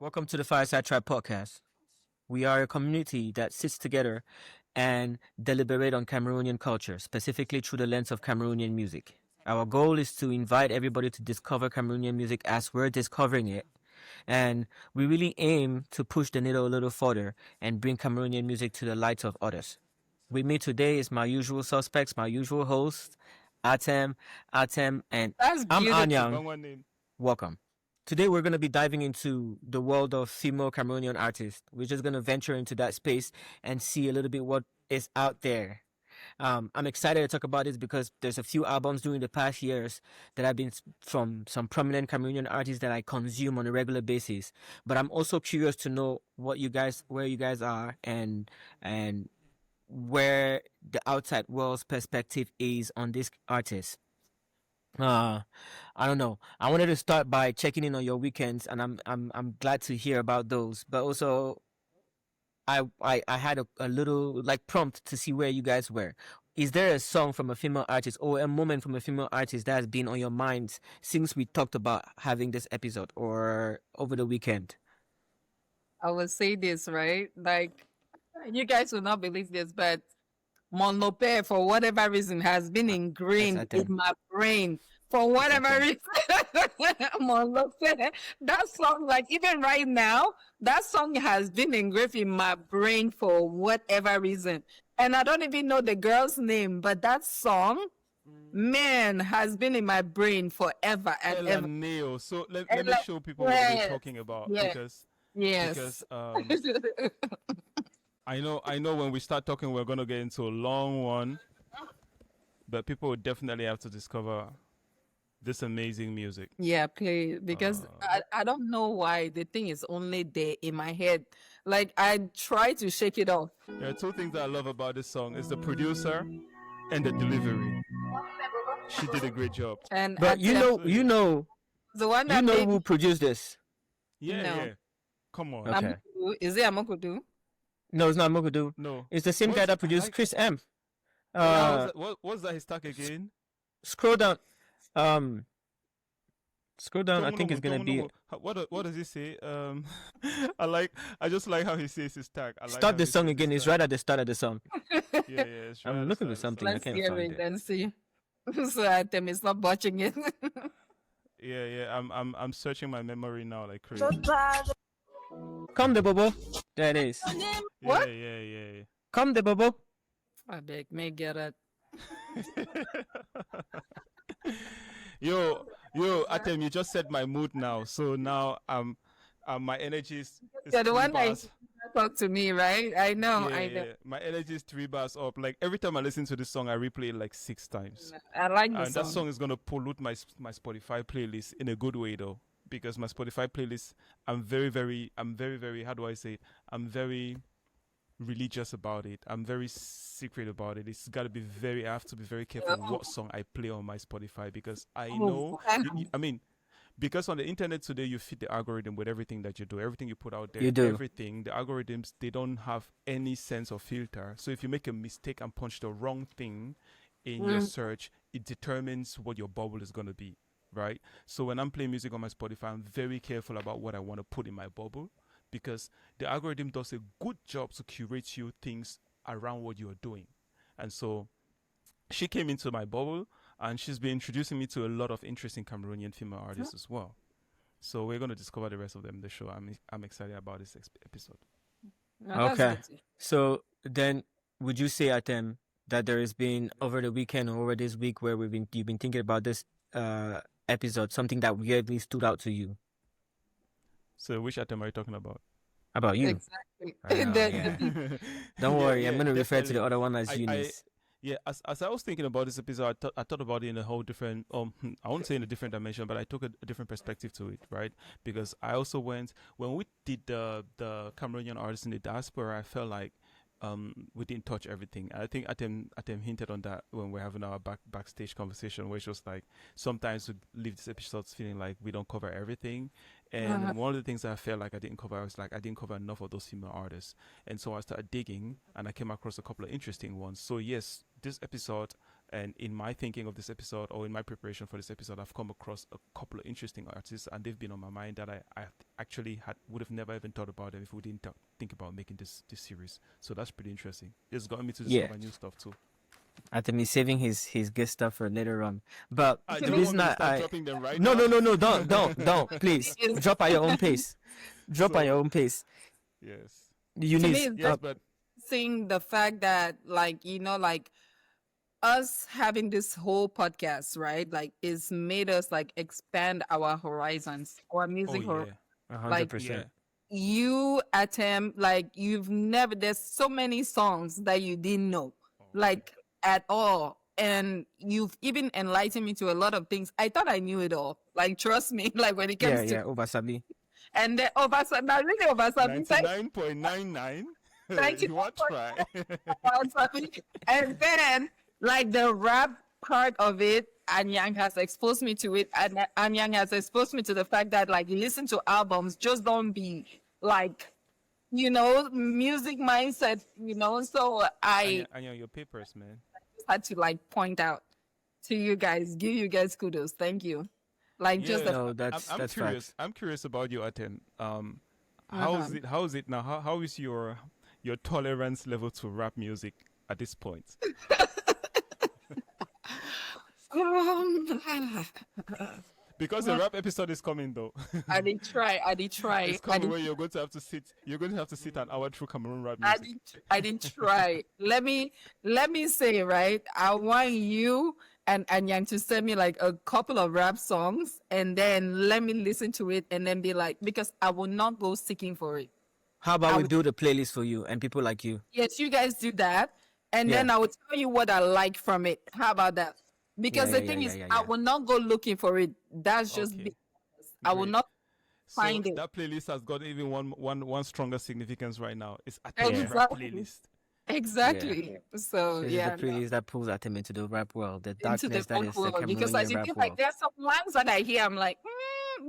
Welcome to the Fireside Tribe Podcast. We are a community that sits together and deliberate on Cameroonian culture, specifically through the lens of Cameroonian music. Our goal is to invite everybody to discover Cameroonian music as we're discovering it. And we really aim to push the needle a little further and bring Cameroonian music to the light of others. With me today is my usual suspects, my usual host, Atem, and That's I'm beautiful. Anyang. Welcome. Today we're going to be diving into the world of female Cameroonian artists. We're just going to venture into that space and see a little bit what is out there. I'm excited to talk about this because there's a few albums during the past years that have been from some prominent Cameroonian artists that I consume on a regular basis. But I'm also curious to know where you guys are, and where the outside world's perspective is on this artist. Uh, I don't know. I wanted to start by checking in on your weekends, and I'm glad to hear about those. But also, I had a little like prompt to see where you guys were. Is there a song from a female artist or a moment from a female artist that has been on your minds since we talked about having this episode or over the weekend? I will say this, right? Like, you guys will not believe this, but Mon Lope, for whatever reason, has been That's ingrained in Atem. my brain. For That's whatever Atem. reason, Mon Lope, that song, like, even right now, that song has been engraved in my brain for whatever reason. And I don't even know the girl's name, but that song, man, has been in my brain forever and El ever. Neo. So let And me like, show people what we're yes, talking about yes, because yes. I know when we start talking we're gonna get into a long one, but people will definitely have to discover this amazing music. Yeah, play because I don't know why the thing is only there in my head. Like I try to shake it off. There are two things that I love about this song: is the producer and the delivery. She did a great job. And But at the So yeah, the one you that know made who produced this? yeah, no yeah. Come on. Okay. Amokudu, is it Amokudu? No, it's not Mogudu. No, It's the same guy what's that I produced like? Chris M. Yeah, Uh, what's that? His tag again? scroll down. Um, scroll down. I think Tomonomo, it's gonna be Tomonomo. What does he say? I just like how he says his tag. I like start how the he song says his again. It's tag. right at the start of the song. Yeah, yeah, it's right I'm at the looking for start of the something. I song. Let's can't hear find it it. and see. So Atem is not watching it. Yeah, yeah. I'm searching my memory now like crazy. Come the bobo. There it is. Yeah, What? yeah, yeah. Come the bobo. I beg, may get it. Yo, Atem, you just set my mood now. So now my energy is You're the three one that bars. talk to me, right? I know, Yeah, I know. yeah. My energy is 3 bars up. Like every time I listen to this song, I replay it like 6 times. I like the And that song. song is gonna pollute my Spotify playlist in a good way though, because my Spotify playlist, I'm very, how do I say it? I'm very religious about it. I'm very secret about it. It's got to be I have to be very careful what song I play on my Spotify because I Oh, know, wow. I mean, because on the internet today, you feed the algorithm with everything that you do, everything you put out there, You do. everything. The algorithms, they don't have any sense of filter. So if you make a mistake and punch the wrong thing in your search, it determines what your bubble is going to be, right? So when I'm playing music on my Spotify, I'm very careful about what I want to put in my bubble because the algorithm does a good job to curate you things around what you're doing. And so she came into my bubble and she's been introducing me to a lot of interesting Cameroonian female artists as well. So we're going to discover the rest of them in the show. I'm excited about this episode. No, that's Okay. good. So then, would you say at them that there has been over the weekend or over this week where you've been thinking about this episode, something that weirdly stood out to you? So which item are you talking about? About you? Exactly. I know, The- yeah. the- Don't Yeah, worry, I'm yeah, gonna refer to the definitely. other one as I Eunice. yeah, as I was thinking about this episode, I thought about it in a whole different I won't say in a different dimension, but I took a different perspective to it, right? Because I also went when we did the Cameroonian artists in the diaspora, I felt like we didn't touch everything. I think Atem hinted on that when we're having our backstage conversation, which was like sometimes we leave these episodes feeling like we don't cover everything. And one of the things that I felt like I didn't cover, I was like I didn't cover enough of those female artists. And so I started digging and I came across a couple of interesting ones. So yes, this episode And in my thinking of this episode, or in my preparation for this episode, I've come across a couple of interesting artists, and they've been on my mind that I actually would have never even thought about them if we didn't think about making this series. So that's pretty interesting. It's gotten me to Yeah. discover new stuff too. Anthony saving his good stuff for later on. But I the don't reason want me to start I dropping them right no now. no don't please It's- drop at your own pace. Drop at your own pace. Yes. You To me, need it's Yes, but seeing the fact that, like, like us having this whole podcast, right? Like, it's made us like expand our horizons, our oh music yeah, 100%. yeah. You attempt, like, there's so many songs that you didn't know, like, at all. And you've even enlightened me to a lot of things. I thought I knew it all. Like, trust me, like when it comes Yeah, to, yeah, Obasabi. and then Obasabi, really Obasabi, thank 99.99. Thank you You want to try? Obasabi. And then, like, the rap part of it, Anyang has exposed me to it, and Anyang has exposed me to the fact that, like, you listen to albums, just don't be like, music mindset, so I Anya, your papers, man. had to, like, point out to you guys, give you guys kudos. Thank you. Like, just Yeah. the No, that's I'm that's curious. facts. I'm curious about you, Aten. How is it? How is it now? How is your tolerance level to rap music at this point? Because the rap episode is coming though. I did try. It's coming where you're going to have to sit. You're going to have to sit an hour through Cameroon rap music. I didn't try. Let me say, right, I want you and Anyang to send me like a couple of rap songs, and then let me listen to it and then be like, because I will not go seeking for it. How about I we would- build a playlist for you and people like you? Yes, you guys do that, and Yeah. then I will tell you what I like from it. How about that? Because Yeah, the yeah, thing yeah, is, yeah, I yeah. will not go looking for it. That's just Okay. be- I will Great. not So find it. that playlist has got even one stronger significance right now. It's Aten's rap Exactly. playlist. Exactly. So This yeah. is the playlist that pulls at him into the rap world, the Into darkness the that folk is the world, because as Cameroonian you rap feel like world. there's some lines that I hear, I'm like,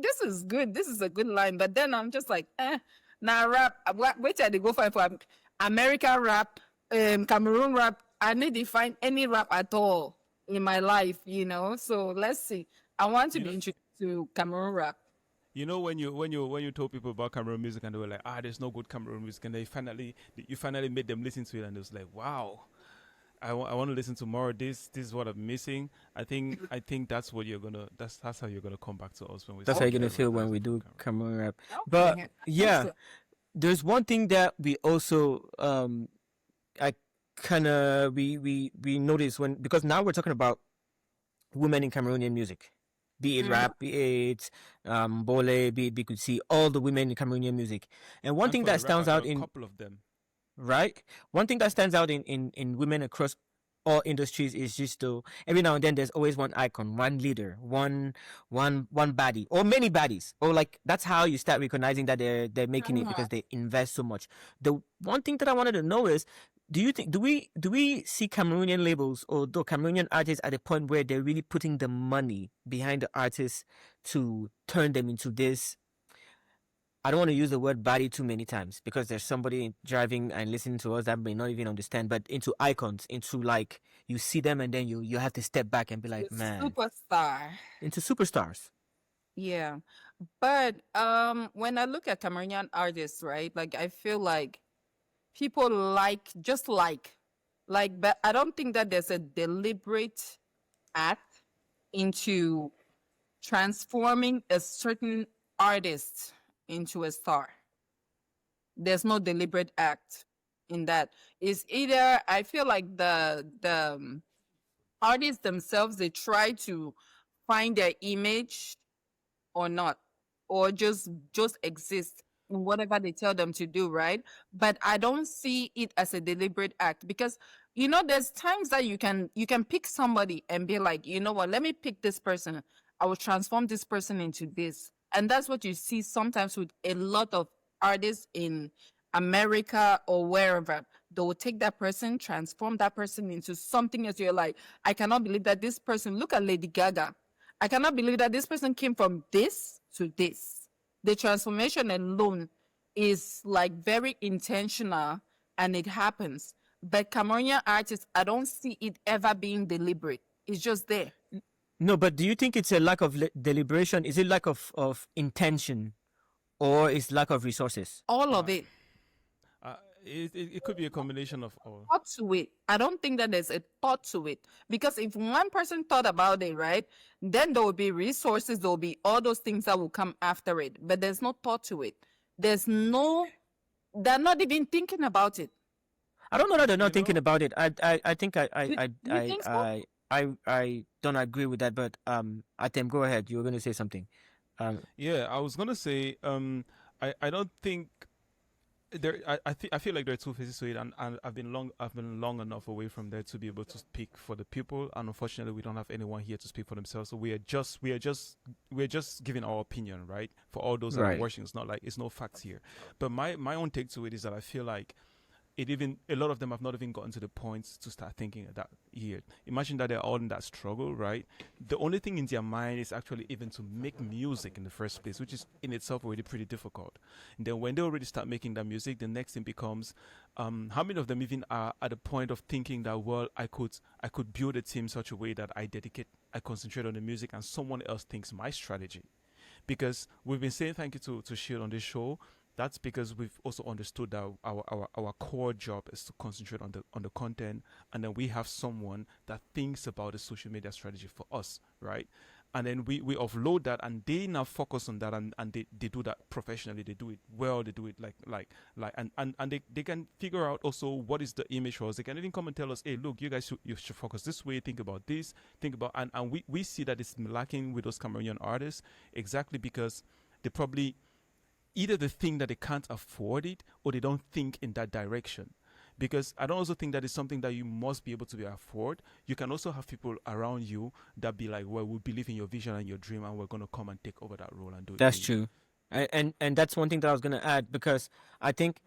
this is good. This is a good line. But then I'm just like, now rap. Wait till they go for American rap, Cameroon rap. I need to find any rap at all in my life, So let's see. I want to be introduced to Cameroon rap. You know, when you told people about Cameroon music and they were like, there's no good Cameroon music, and you finally made them listen to it, and it was like, wow, I want to listen to more of this. This is what I'm missing. I think that's what that's how you're gonna come back to us when we. That's how start you're gonna doing feel rap when we music do in Cameroon. Cameroon rap. Okay. But Awesome. yeah, there's one thing that we also I kind of we notice because now we're talking about women in Cameroonian music, be it rap, be it bole, be it Bikusi, all the women in Cameroonian music. And one And thing for the that stands rap, out a in couple of them. right, one thing that stands out in women across all industries is just every now and then there's always one icon, one leader, one baddie, or many baddies, or like that's how you start recognizing that they're making it because they invest so much. The one thing that I wanted to know is, do we see Cameroonian labels or the Cameroonian artists at a point where they're really putting the money behind the artists to turn them into this? I don't want to use the word body too many times because there's somebody driving and listening to us that may not even understand, but into icons, into like you see them and then you have to step back and be like, The man, superstar. into superstars. Yeah. But when I look at Cameroonian artists, right, like I feel like people but I don't think that there's a deliberate act into transforming a certain artist into a star. There's no deliberate act in that. It's either I feel like the artists themselves, they try to find their image or not, or just exist in whatever they tell them to do, right? But I don't see it as a deliberate act, because there's times that you can pick somebody and be like, you know what, let me pick this person, I will transform this person into this. And that's what you see sometimes with a lot of artists in America or wherever. They will take that person, transform that person into something else. You're like, I cannot believe that this person, look at Lady Gaga. I cannot believe that this person came from this to this. The transformation alone is like very intentional, and it happens. But Cameroonian artists, I don't see it ever being deliberate. It's just there. No, but do you think it's a lack of deliberation? Is it lack of intention, or is lack of resources? All of it. It could be a combination of all. Thought to it. I don't think that there's a thought to it. Because if one person thought about it, right, then there will be resources, there will be all those things that will come after it. But there's no thought to it. They're not even thinking about it. I don't know that they're not thinking about it. I think You think so? I don't agree with that. But Atem, go ahead. You were going to say something. Yeah, I was gonna say, I don't think there. I feel like there are two phases to it, and I've been long enough away from there to be able to speak for the people, and unfortunately, we don't have anyone here to speak for themselves. So we're just giving our opinion, right? For all those that are Right. watching, it's not like it's no facts here. But my own take to it is that I feel like a lot of them have not even gotten to the point to start thinking of that here. Imagine that they're all in that struggle, right? The only thing in their mind is actually even to make music in the first place, which is in itself already pretty difficult. And then when they already start making that music, the next thing becomes, how many of them even are at the point of thinking that, well, I could build a team such a way that I concentrate on the music, and someone else thinks my strategy. Because we've been saying thank you to Shield on this show. That's because we've also understood that our core job is to concentrate on the content, and then we have someone that thinks about the social media strategy for us, right? And then we offload that, and they now focus on that, and they do that professionally. They do it well. They do it and they can figure out also what is the image for us. They can even come and tell us, hey, look, you should focus this way. Think about this. Think about and we see that it's lacking with those Cameroonian artists exactly because they probably either they think that they can't afford it or they don't think in that direction. Because I don't also think that is something that you must be able to afford. You can also have people around you that be like, well, we believe in your vision and your dream, and we're going to come and take over that role and do it. That's for you. true. And that's one thing that I was going to add, because I think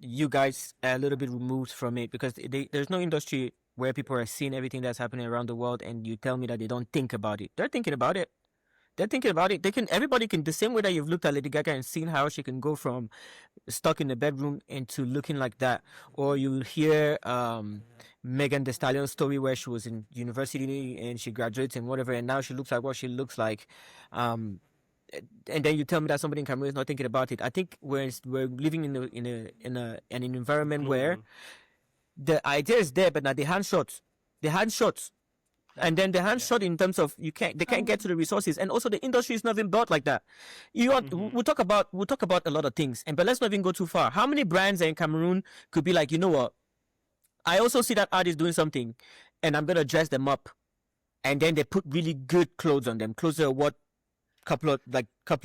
you guys are a little bit removed from it, because there's no industry where people are seeing everything that's happening around the world, and you tell me that they don't think about it. They're thinking about it. They're thinking about it. Everybody can, the same way that you've looked at Lady Gaga and seen how she can go from stuck in the bedroom into looking like that. Or you hear Megan Thee Stallion's story where she was in university and she graduates and whatever, and now she looks like what she looks like. And then you tell me that somebody in Cameroon is not thinking about it. I think we're living in an environment where Global. the idea is there, but now the hand shots. And then the hand shot in terms of they can't get to the resources, and also the industry is not even built like that. We'll talk about a lot of things, but let's not even go too far. How many brands in Cameroon could be like, you know what? I also see that artist doing something, and I'm gonna dress them up, and then they put really good clothes on them. Clothes that are what couple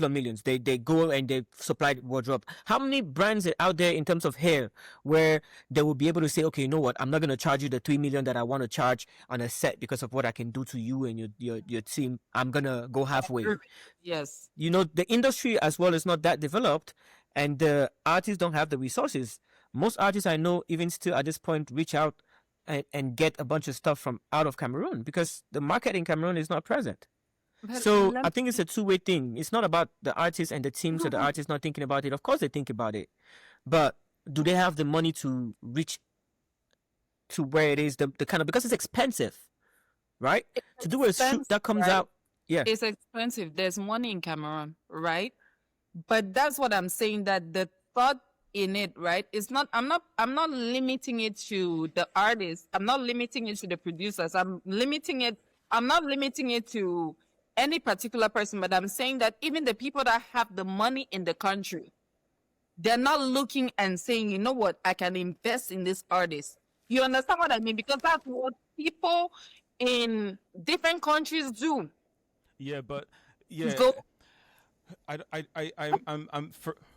of millions. They go and they supply wardrobe. How many brands are out there in terms of hair where they will be able to say, okay, you know what, I'm not going to charge you the 3 million that I want to charge on a set because of what I can do to you and your team. I'm going to go halfway. Yes. You know, the industry as well is not that developed, and the artists don't have the resources. Most artists I know even still at this point reach out and get a bunch of stuff from out of Cameroon because the market in Cameroon is not present. But So I think it's a two-way thing. It's not about the artist and the team, so the No. artist not thinking about it. Of course they think about it, but do they have the money to reach to where it is the kind of, because it's expensive, right? To do a shoot expensive, that comes right? out, yeah. It's expensive. There's money in Cameroon, right? But that's what I'm saying, that the thought in it, right? It's not, I'm not limiting it to the artists. I'm not limiting it to the producers. I'm not limiting it to any particular person, but I'm saying that even the people that have the money in the country, they're not looking and saying, you know what, I can invest in this artist. You understand what I mean? Because that's what people in different countries do. Yeah, but yeah, Go I'm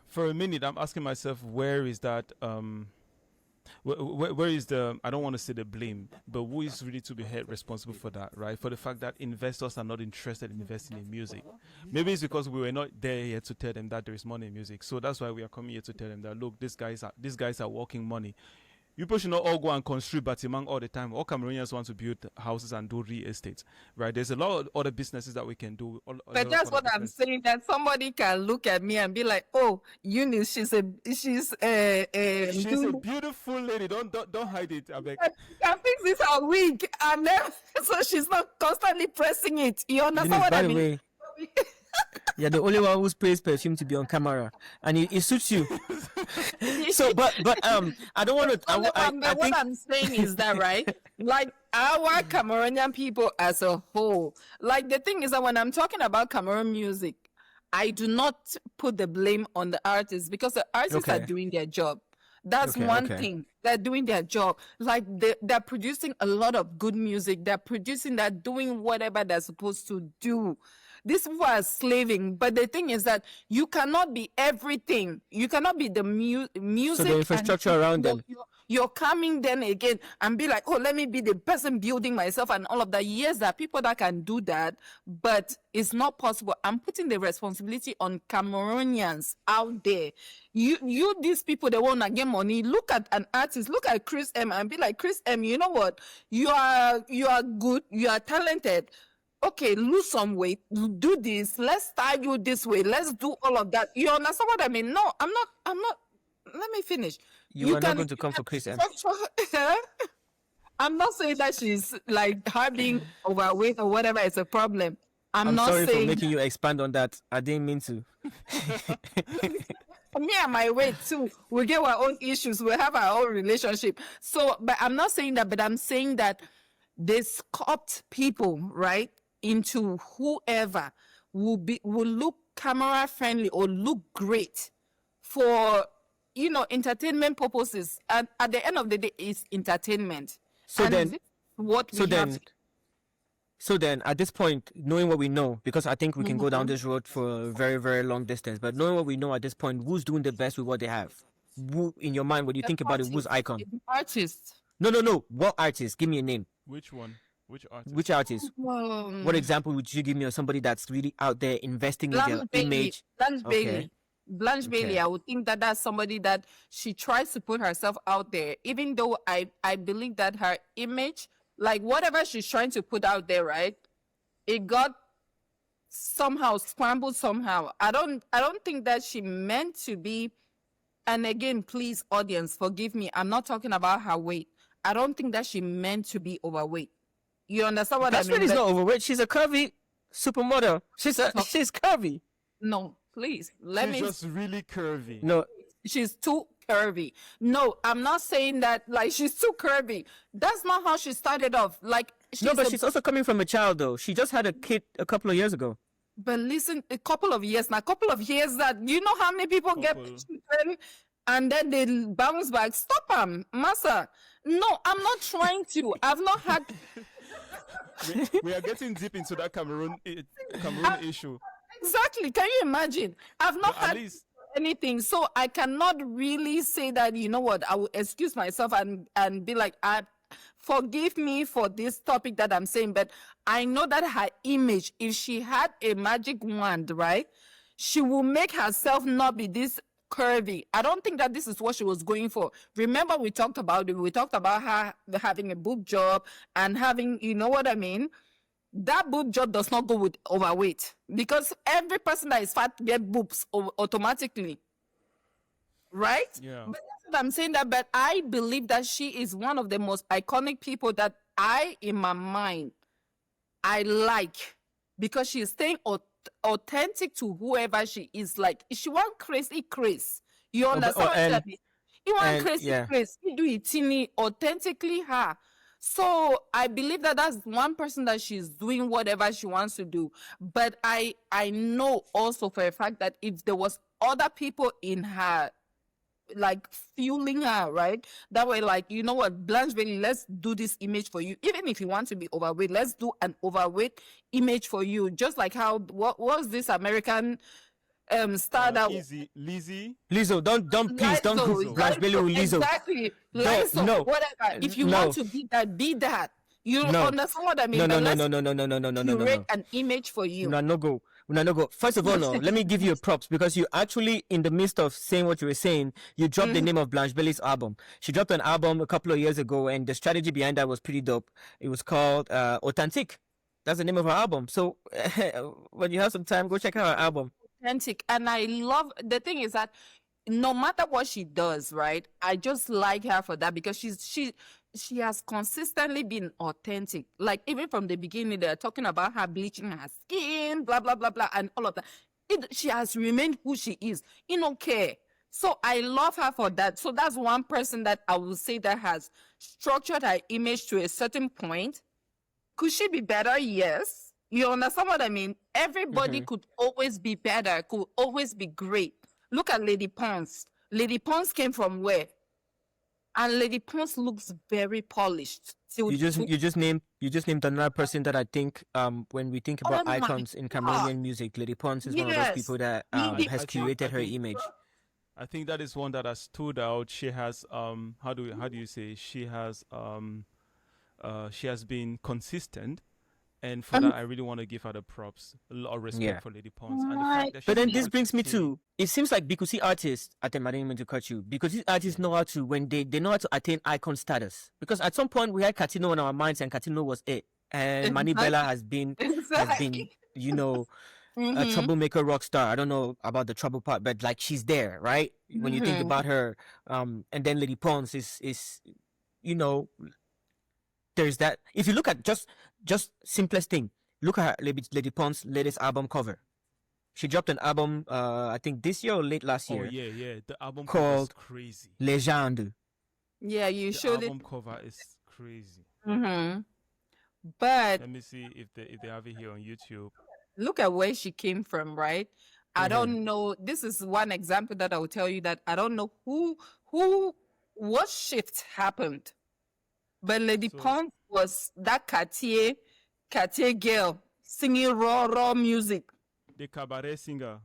for a minute I'm asking myself, where is that where is the, I don't want to say the blame, but who is really to be held responsible for that, right? For the fact that investors are not interested in investing in music. Maybe it's because we were not there yet to tell them that there is money in music. So that's why we are coming here to tell them that, look, these guys are walking money. People should not all go and construct Batimang all the time. All Cameroonians want to build houses and do real estate, right? There's a lot of other businesses that we can do. But that's what I'm saying. That somebody can look at me and be like, "Oh, Eunice, she's a beautiful lady. Don't hide it. I beg. I think this is her wig, and then so she's not constantly pressing it. You understand what I mean? Way, you're the only one who sprays perfume to be on camera, and it suits you. So, but I don't want to. What I'm saying is that, right? Like our Cameroonian people as a whole. Like the thing is that when I'm talking about Cameroon music, I do not put the blame on the artists because the artists are doing their job. That's one thing. They're doing their job. Like they're producing a lot of good music. They're doing whatever they're supposed to do. These people are slaving, but the thing is that you cannot be everything. You cannot be the music. So the infrastructure around them. You're coming then again and be like, oh, let me be the person building myself and all of that. Yes, there are people that can do that, but it's not possible. I'm putting the responsibility on Cameroonians out there. You these people, they want to get money. Look at an artist, look at Chris M and be like, Chris M, you know what? You are good, you are talented. Okay, lose some weight, do this, let's style you this way, let's do all of that. You understand what I mean? No, I'm not, let me finish. You are not going to come for Chris M. I'm not saying that she's like her being overweight or whatever is a problem. I'm not sorry saying for making you expand on that. I didn't mean to. Me and my weight too. We get our own issues. We have our own relationship. So, but I'm not saying that, but I'm saying that they sculpt people, right, into whoever will look camera friendly or look great for, entertainment purposes. And at the end of the day, it's entertainment. So and then, what we have. So then, at this point, knowing what we know, because I think we can go down this road for a very, very long distance, but knowing what we know at this point, who's doing the best with what they have? Who, in your mind, when you think about it, who's icon? Artist. No. What artist? Give me a name. Which one? Which artist? Which artist? What example would you give me of somebody that's really out there investing in their image? Blanche Bailey, I would think that that's somebody that she tries to put herself out there, even though I believe that her image, like whatever she's trying to put out there, right, it got somehow scrambled somehow. I don't think that she meant to be, and again, please, audience, forgive me, I'm not talking about her weight. I don't think that she meant to be overweight. You understand what I mean? That's not overweight. She's a curvy supermodel. She's curvy. No, please. She's just really curvy. No. She's too curvy. No, I'm not saying that like she's too curvy. That's not how she started off. Like she's also coming from a child though. She just had a kid a couple of years ago. But listen, a couple of years that you know how many people get children and then they bounce back. Stop them, Massa. No, I'm not trying to. I've not had. we are getting deep into that Cameroon issue. Exactly. Can you imagine? I've not had anything, so I cannot really say that. You know what? I will excuse myself and be like, forgive me for this topic that I'm saying, but I know that her image, if she had a magic wand, right, she will make herself not be this curvy. I don't think that this is what she was going for. Remember, we talked about it. We talked about her having a boob job and having, you know what I mean? That boob job does not go with overweight because every person that is fat gets boobs automatically. Right? Yeah. But that's what I'm saying that, but I believe that she is one of the most iconic people that in my mind, I like because she's staying authentic to whoever she is. Like, she want crazy Chris. You understand what I mean? You want crazy Chris. You do it teeny, authentically her. So I believe that that's one person that she's doing whatever she wants to do. But I know also for a fact that if there was other people in her, like fueling her, right? That way, like, you know what, Blanche Bailey, let's do this image for you. Even if you want to be overweight, let's do an overweight image for you. Just like how, what was this American star that Lizzo, don't please don't go Blanche Bailey with Lizzo. Exactly. Lizzo, no, whatever. If you want to be that, You No. understand what I mean? No, no, But no, let's no, no, no, no, no, no, no, no, curate no. an image for you. Una no go. Una no go. First of all, no, let me give you a props because you actually, in the midst of saying what you were saying, you dropped the name of Blanche Bailey's album. She dropped an album a couple of years ago, and the strategy behind that was pretty dope. It was called Authentic. That's the name of her album. So when you have some time, go check out her album. Authentic. And I love the thing is that no matter what she does, right? I just like her for that because she has consistently been authentic. Like even from the beginning, they're talking about her bleaching her skin, blah blah blah blah, and all of that. She has remained who she is. You don't care. So I love her for that. So that's one person that I will say that has structured her image to a certain point. Could she be better? Yes. You understand what I mean? Everybody could always be better, could always be great. Look at Lady Pons. Lady Pons came from where? And Lady Pons looks very polished. You just named another person that I think when we think about icons in Cameroonian music, Lady Pons is one of those people that has curated her image. I think that is one that has stood out. She has how do you say, she has been consistent, and for that I really want to give her the props. A lot of respect for Lady Pons. And the fact that But then she's this brings me continue- to, it seems like Bikusi artists, I didn't mean to cut you, Bikusi artists know how to, when they know how to attain icon status. Because at some point we had Katino in our minds and Katino was it. And Mani Bella has been, you know, a troublemaker rock star. I don't know about the trouble part, but like she's there, right? When you think about her, and then Lady Pons is, you know, there's that. If you look at just simplest thing, look at Lady Pons' latest album cover. She dropped an album, I think this year or late last year. Oh yeah. The album called cover is crazy. Legende. Yeah, you showed The it. album cover is crazy. But Let me see if they have it here on YouTube. look at where she came from, right? I don't know. This is one example that I will tell you that I don't know what shift happened. But Lady Pons was that Cartier girl singing raw music. The cabaret singer.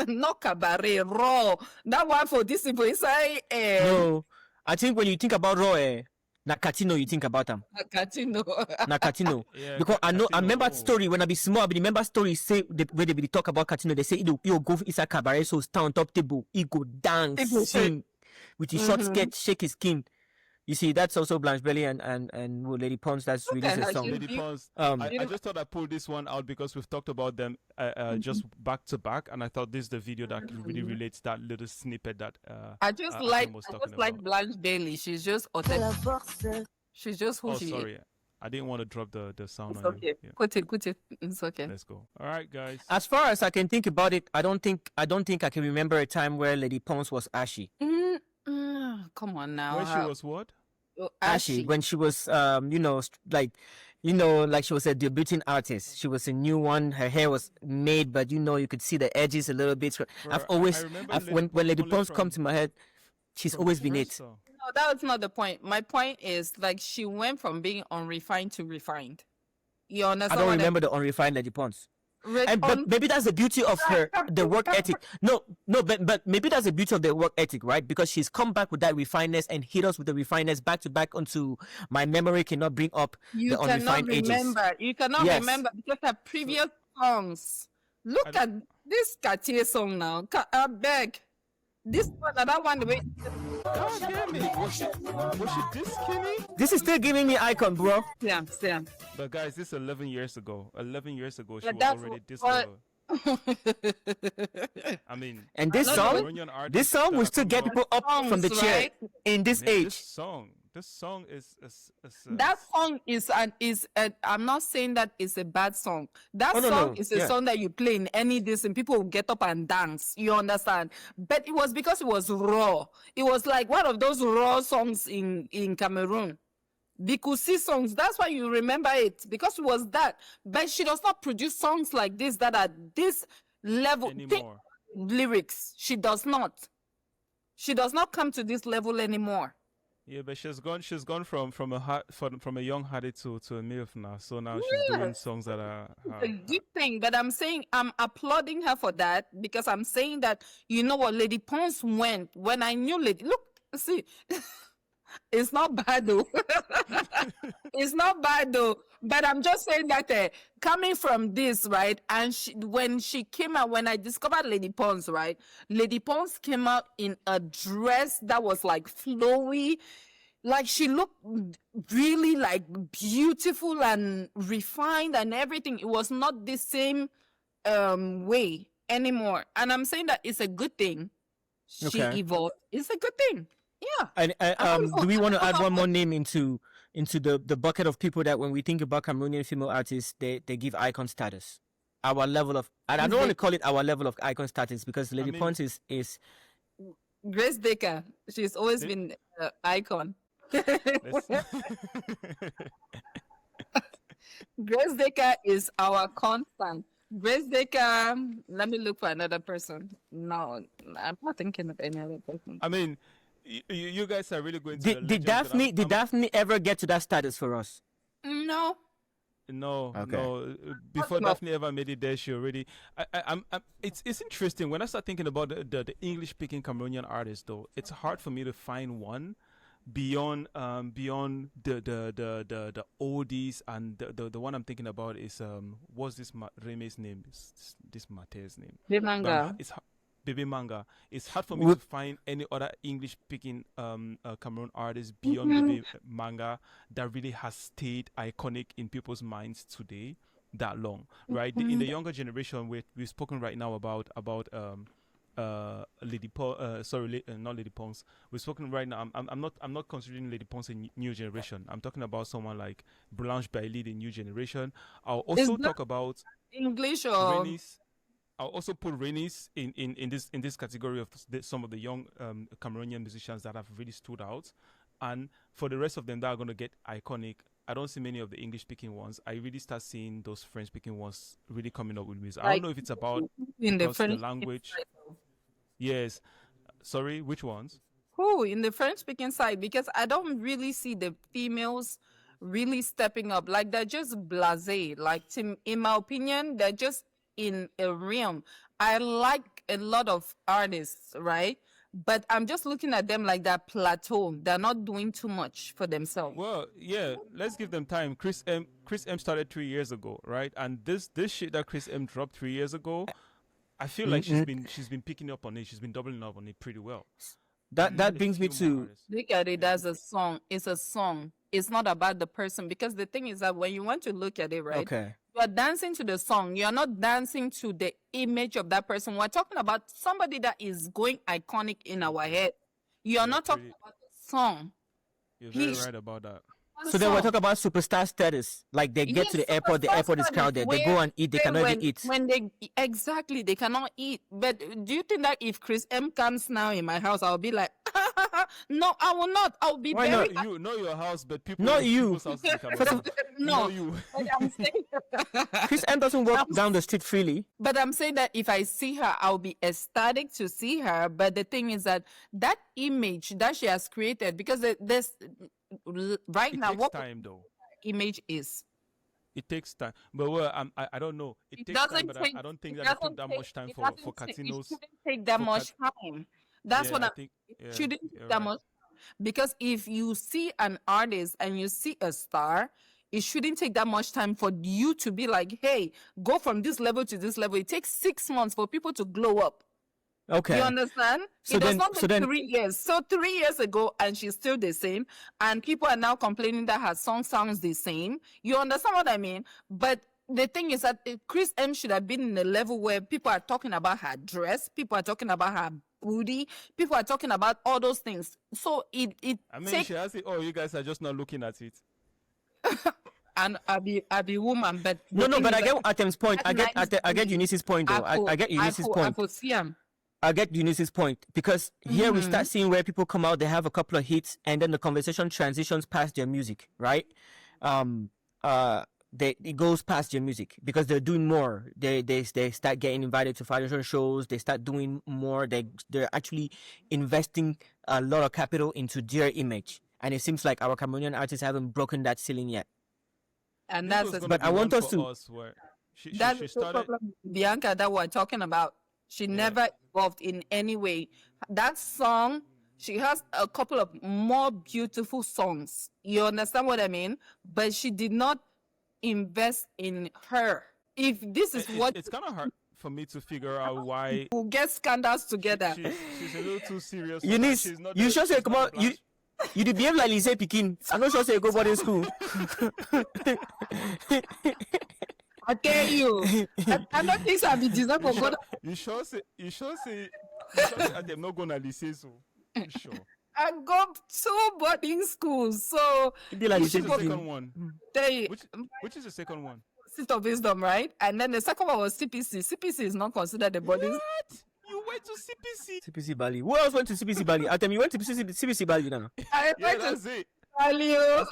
Not cabaret, raw. That one for this people inside No, I think when you think about Roy, Nakatino, you think about them. Catino. Nakatino. Yeah, Because I remember that Katino. story when I be small. I be remember story say where they be talk about Katino. They say you go inside cabaret, so stand on top table, he go dance, sing with his short skirt, shake his skin. You see, that's also Blanche Bailey and Lady Pons. That's released a song. Lady Pons. I just thought I pulled this one out because we've talked about them just back to back, and I thought this is the video that really relates that little snippet that I just Akim was like talking about. Blanche Bailey. She's just authentic. She's just who she is. Sorry, I didn't want to drop the sound It's on okay. you. Yeah, Put it. It's okay. let's go. All right, guys. As far as I can think about it, I don't think I can remember a time where Lady Pons was ashy. Come on now. Where she was what? Ashy when she was like she was a debuting artist. She was a new one. Her hair was made, but you could see the edges a little bit. I've always when Lady Pons comes to my head, she's always been it. No, that was not the point. My point is like she went from being unrefined to refined. You I understand? don't remember the unrefined Lady Pons. But But maybe that's the beauty of the work ethic. No, but maybe that's the beauty of the work ethic, right? Because she's come back with that refinedness and hit us with the refinedness back to back onto my memory cannot bring up you the cannot unrefined remember. ages. You cannot Yes. remember because her previous songs. Look at this Cartier song now. I beg. This one, that one, the way. God damn it! Was she this skinny? This is still giving me icon, bro. Yeah. But guys, this is 11 years ago. 11 years ago, she But was that's already this what- level. I mean, And this I song, know Cameroonian artists this song that will are still get coming people up from the Songs, chair right? in this out- Man, age. This song is That song is I'm not saying that it's a bad song. That Oh, no, song no. is a Yeah. song that you play in any this and people will get up and dance. You understand? But it was because it was raw. It was like one of those raw songs in Cameroon. Bikusi songs. That's why you remember it because it was that. But she does not produce songs like this that are this level. Think anymore. lyrics. She does not. She does not come to this level anymore. Yeah, but she's gone from a young hearted to a MILF now. So now she's doing songs that are A good thing, but I'm saying I'm applauding her for that because I'm saying that you know what Lady Pons went when I knew Lady. Look, see, It's not bad though. It's not bad though. But I'm just saying that coming from this, right? And when she came out, when I discovered Lady Pons, right? Lady Pons came out in a dress that was like flowy. Like she looked really like beautiful and refined and everything. It was not the same way anymore. And I'm saying that it's a good thing. She Okay. evolved. It's a good thing. Yeah. And do we want to add one more name into the bucket of people that when we think about Cameroonian female artists, they give icon status? Our level of, and I don't want to call it our level of icon status because Lady Pons is Grace Decker. She's always been an icon. Grace Decker is our constant. Grace Decker. Let me look for another person. No, I'm not thinking of any other person. I mean, you guys are really going to did Daphne ever get to that status for us? No. No, Okay. no. Before Daphne ever made it there, she already. It's interesting when I start thinking about the English speaking Cameroonian artists. Though it's hard for me to find one beyond the oldies, and the one I'm thinking about is what's this Reme's name? This Mate's name. Bimanga. It's Baby Manga. It's hard for me to find any other English speaking Cameroon artist beyond Baby Manga that really has stayed iconic in people's minds today that long, right? In the younger generation, we've spoken right now about Lady Pons, not Lady Pons. We've spoken right now. I'm not considering Lady Pons a new generation. I'm talking about someone like Blanche Bailey, the new generation. I'll also talk about English or Renis. I'll also put Renis in this category of some of the young Cameroonian musicians that have really stood out. And for the rest of them that are going to get iconic, I don't see many of the English-speaking ones. I really start seeing those French-speaking ones really coming up with music. I don't know if it's about in the the language. Yes. Sorry, which ones? Who in the French speaking side? Because I don't really see the females really stepping up. Like they're just blasé. Like in my opinion, they're just in a realm. I like a lot of artists, right? But I'm just looking at them like that plateau. They're not doing too much for themselves. Well, yeah, let's give them time. Chris M started 3 years ago, right? And this shit that Chris M dropped 3 years ago, I feel like she's been picking up on it. She's been doubling up on it pretty well. That brings me to look at it as a song. It's a song. It's not about the person, because the thing is that when you want to look at it, right? Okay. You're dancing to the song. You're not dancing to the image of that person. We're talking about somebody that is going iconic in our head. You're not talking about the song. You're very right about that. So then we're talking about superstar status. Like they get to the airport is crowded. They go and eat, they cannot even eat. When exactly, they cannot eat. But do you think that if Chris M comes now in my house, I'll be like, no, I will not. I'll be Why very... not you? Not your house, but people. Not you. No, you. But I'm saying... Chris M doesn't walk down the street freely. But I'm saying that if I see her, I'll be ecstatic to see her. But the thing is that image that she has created, because there's right now, what time though? Image is. It takes time, but I don't know. It takes time, but I don't think that it took that much time for Casinos. It shouldn't take that much time. That's what I think. It shouldn't take that much. Because if you see an artist and you see a star, it shouldn't take that much time for you to be like, hey, go from this level to this level. It takes 6 months for people to glow up. Okay. You understand? So it does not take 3 years. So 3 years ago, and she's still the same. And people are now complaining that her song sounds the same. You understand what I mean? But the thing is that Chris M should have been in a level where people are talking about her dress. People are talking about her booty. People are talking about all those things. So it I mean, she has it. Oh, you guys are just not looking at it. And I be woman, but no, but I get Atem's point. I get Eunice's point though. I get Eunice's point. I get Eunice's point, because here we start seeing where people come out, they have a couple of hits, and then the conversation transitions past their music, right? It goes past their music because they're doing more. They start getting invited to fashion shows. They start doing more. They're actually investing a lot of capital into their image, and it seems like our Cameroonian artists haven't broken that ceiling yet. And that's but I want us to. That's the problem, Bianca, that we're talking about. She never evolved in any way. That song, She has a couple of more beautiful songs. You understand what I mean? But she did not invest in her. If this is what It's kind of hard for me to figure out why will get scandals together. she's a little too serious. You for that. need, She's not you the- sure say she's come not on, the you you dey behave like Lise Pikin. I'm not sure say you go boarding school. I tell you, I don't think I'll be designed for God. You sure say I'm not gonna listen so. You sure? I go to boarding school, so You be like Which Lise is the Pikin. second one? tell you, Which is the second one? seat of wisdom, right? And then the second one was CPC. CPC is not considered a boarding. What? You went to CPC? CPC Bali. Who else went to CPC Bali? I tell me, you went to CPC Bali now. I Yeah, went to that's it. tell you.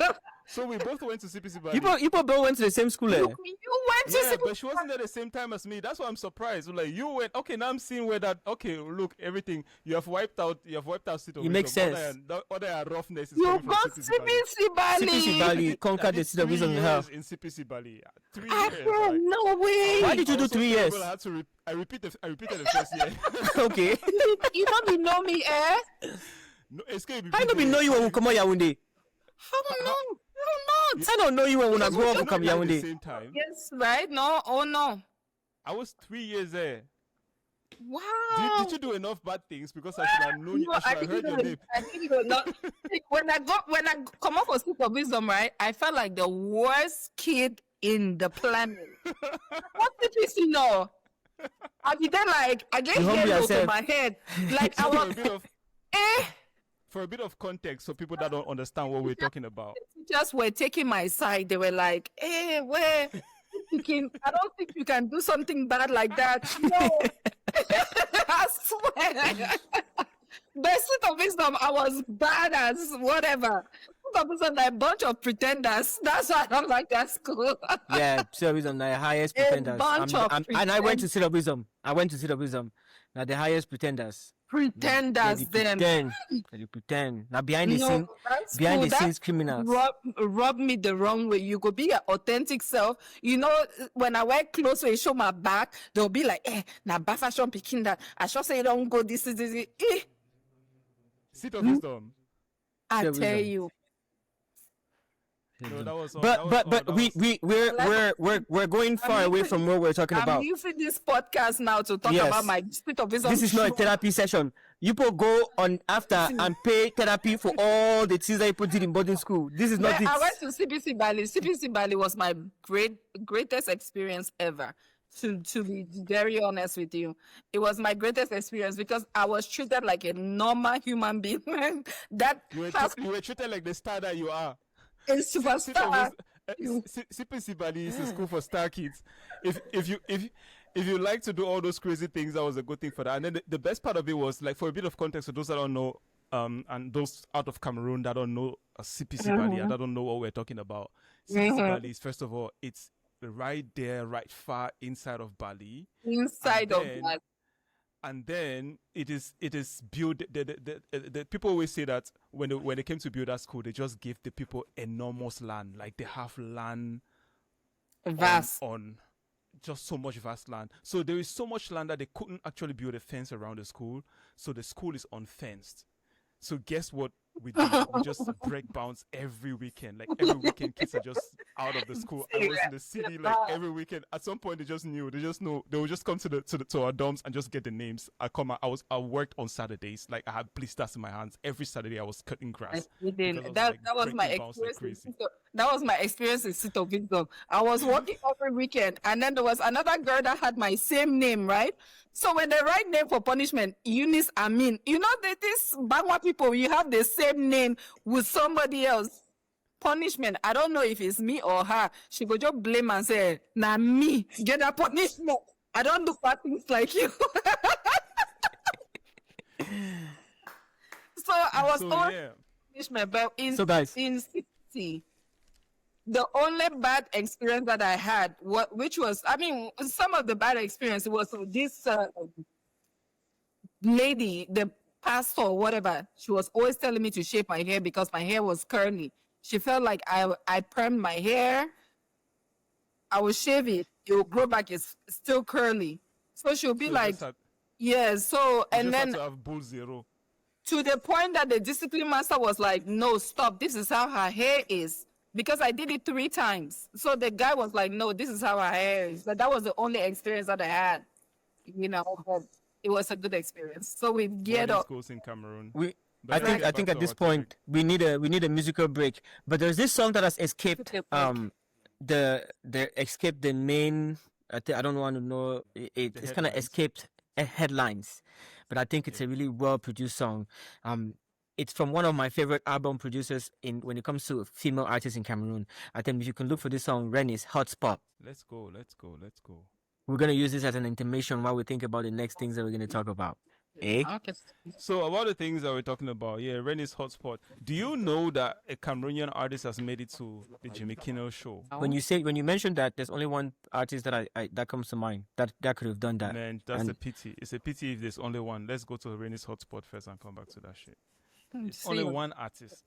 So we both went to CPC Bali. You both went to the same school. Eh? You went to Yeah, CPC. but she wasn't there at the same time as me. That's why I'm surprised. Like you went. Okay, now I'm seeing where that. Okay, look, everything you have wiped out. You have wiped out. It makes sense. Other roughness is You coming from got CPC Bali. CPC Bali conquered the city of wisdom you have. in CPC Bali. 3 I years. said, Like, no way. Why did you do also 3 years? terrible, I repeated the first year. Okay. You don't know me, eh? No, escape. I don't even know you when we come out Yaoundé. How no? How not? I don't know you when we Because grow up we and come were at the Yaoundé. same time. Yes, right? No, oh no. I was 3 years there. Wow. Did you do enough bad things? Because I should have known you. No, I should have heard your name. I didn't go. No. When I come up for seat of wisdom, right? I felt like the worst kid in the planet. What did you see? No, I be there like I get You humble yellow to yourself. my head, like I So was. for a bit of context, so people that don't understand what we're talking about. Teachers were taking my side. They were like, "Hey, where? I don't think you can do something bad like that." No, I swear. The seat of wisdom, I was bad as whatever. Seat of wisdom, like a bunch of pretenders. That's why I don't like that school. Yeah, City of Wisdom, the highest A pretenders. bunch of And I went to City of Wisdom. I went to City of Wisdom. Now the highest pretenders. Pretenders, They them. pretend. They pretend. Now behind the scene, that's behind cool. the scenes That criminals. rub me the wrong way. You could be your authentic self. You know, when I wear clothes where you show my back, they'll be like, na back fashion picking that. I should say you don't go this. Seat of wisdom. I City of tell Wisdom. you. No, that was all. But we're going far away from what we're talking I'm about. using this podcast now to talk Yes. about my spirit of wisdom. This is not a therapy session. You people go on after and pay therapy for all the things that you put in boarding school. This is not I it. went to CBC Bali. CBC Bali was my greatest experience ever. To be very honest with you, it was my greatest experience because I was treated like a normal human being. That you were treated like the star that you are. a superstar. CPC Bali is a school for star kids. If you like to do all those crazy things, that was a good thing for that. And then the best part of it was, like, for a bit of context, for those that don't know, and those out of Cameroon that don't know CPC Bali and that don't know what we're talking about. CPC Bali is, first of all, it's right there, right far inside of Bali. Inside of then- that. And then it is built. The people always say that when they came to build that school, they just gave the people enormous land, like they have land Vast. on just so much vast land. So there is so much land that they couldn't actually build a fence around the school. So the school is unfenced. So guess what we do? We just break bounds every weekend. Like every weekend, kids are just out of the school. I was in the city like every weekend. At some point, they just knew. They just know. They would just come to our dorms and just get the names. I worked on Saturdays. Like I had blisters in my hands. Every Saturday, I was cutting grass. That Because I was my breaking bounds like experience. crazy. That was my experience in Seat of Wisdom. I was working every weekend, and then there was another girl that had my same name, right? So when they write name for punishment, Eunice Amin, you know that this Bangwa people, you have the same name with somebody else. Punishment, I don't know if it's me or her. She go just blame and say, "Nah, me get a punishment. I don't do bad things like you." So I was So always yeah. punishment, but So, guys. in city, the only bad experience that I had, which was, I mean, some of the bad experience was this lady, the pastor or whatever. She was always telling me to shape my hair because my hair was curly. She felt like I permed my hair. I will shave it. It will grow back. It's still curly. So she'll be So you like, just had- yeah. So you and just had then to have bull zero. To the point that the discipline master was like, no, stop. This is how her hair is. Because I did it 3 times. So the guy was like, no, this is how her hair is. But that was the only experience that I had. But it was a good experience. So we geared up. Schools in Cameroon. I think at this point we need a musical break. But there's this song that has escaped escaped the main. I don't want to know it's kind of escaped headlines, but I think it's a really well produced song. It's from one of my favorite album producers when it comes to female artists in Cameroon. I think if you can look for this song, Rennie's Hotspot. Let's go. We're gonna use this as an intermission while we think about the next things that we're gonna talk about. Eh? Okay. So about the things that we're talking about, Rennie's Hotspot. Do you know that a Cameroonian artist has made it to the Jimmy Kimmel show? When you mentioned that, there's only one artist that that comes to mind that could have done that. Man, that's a pity. It's a pity if there's only one. Let's go to Rennie's Hotspot first and come back to that shit. Only one artist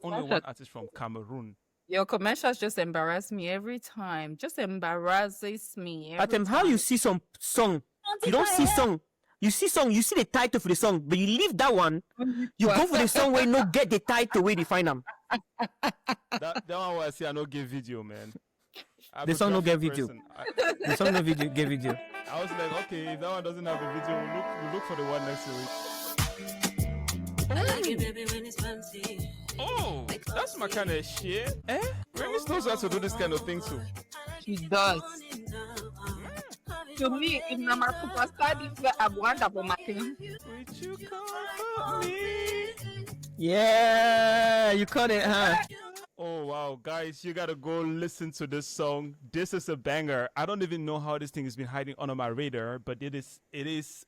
from Cameroon. Your commercials just embarrass me every time. Just embarrasses me. Atem, how you see some song? You don't see song. You see song. You see the title for the song, but you leave that one. You go for the song where you no get the title where you find them. That one where I say I no give video, man. The song no get video. The song no get video. I was like, okay, if that one doesn't have a video, we'll look for the one next to it. Oh, that's my kind of shit. Rennie knows how to do this kind of thing too. She does. To me, if I'm a superstar, this is a wonderful thing. Would you comfort me? Yeah, you caught it, huh? Oh wow, guys, you gotta go listen to this song. This is a banger. I don't even know how this thing has been hiding under my radar, but this is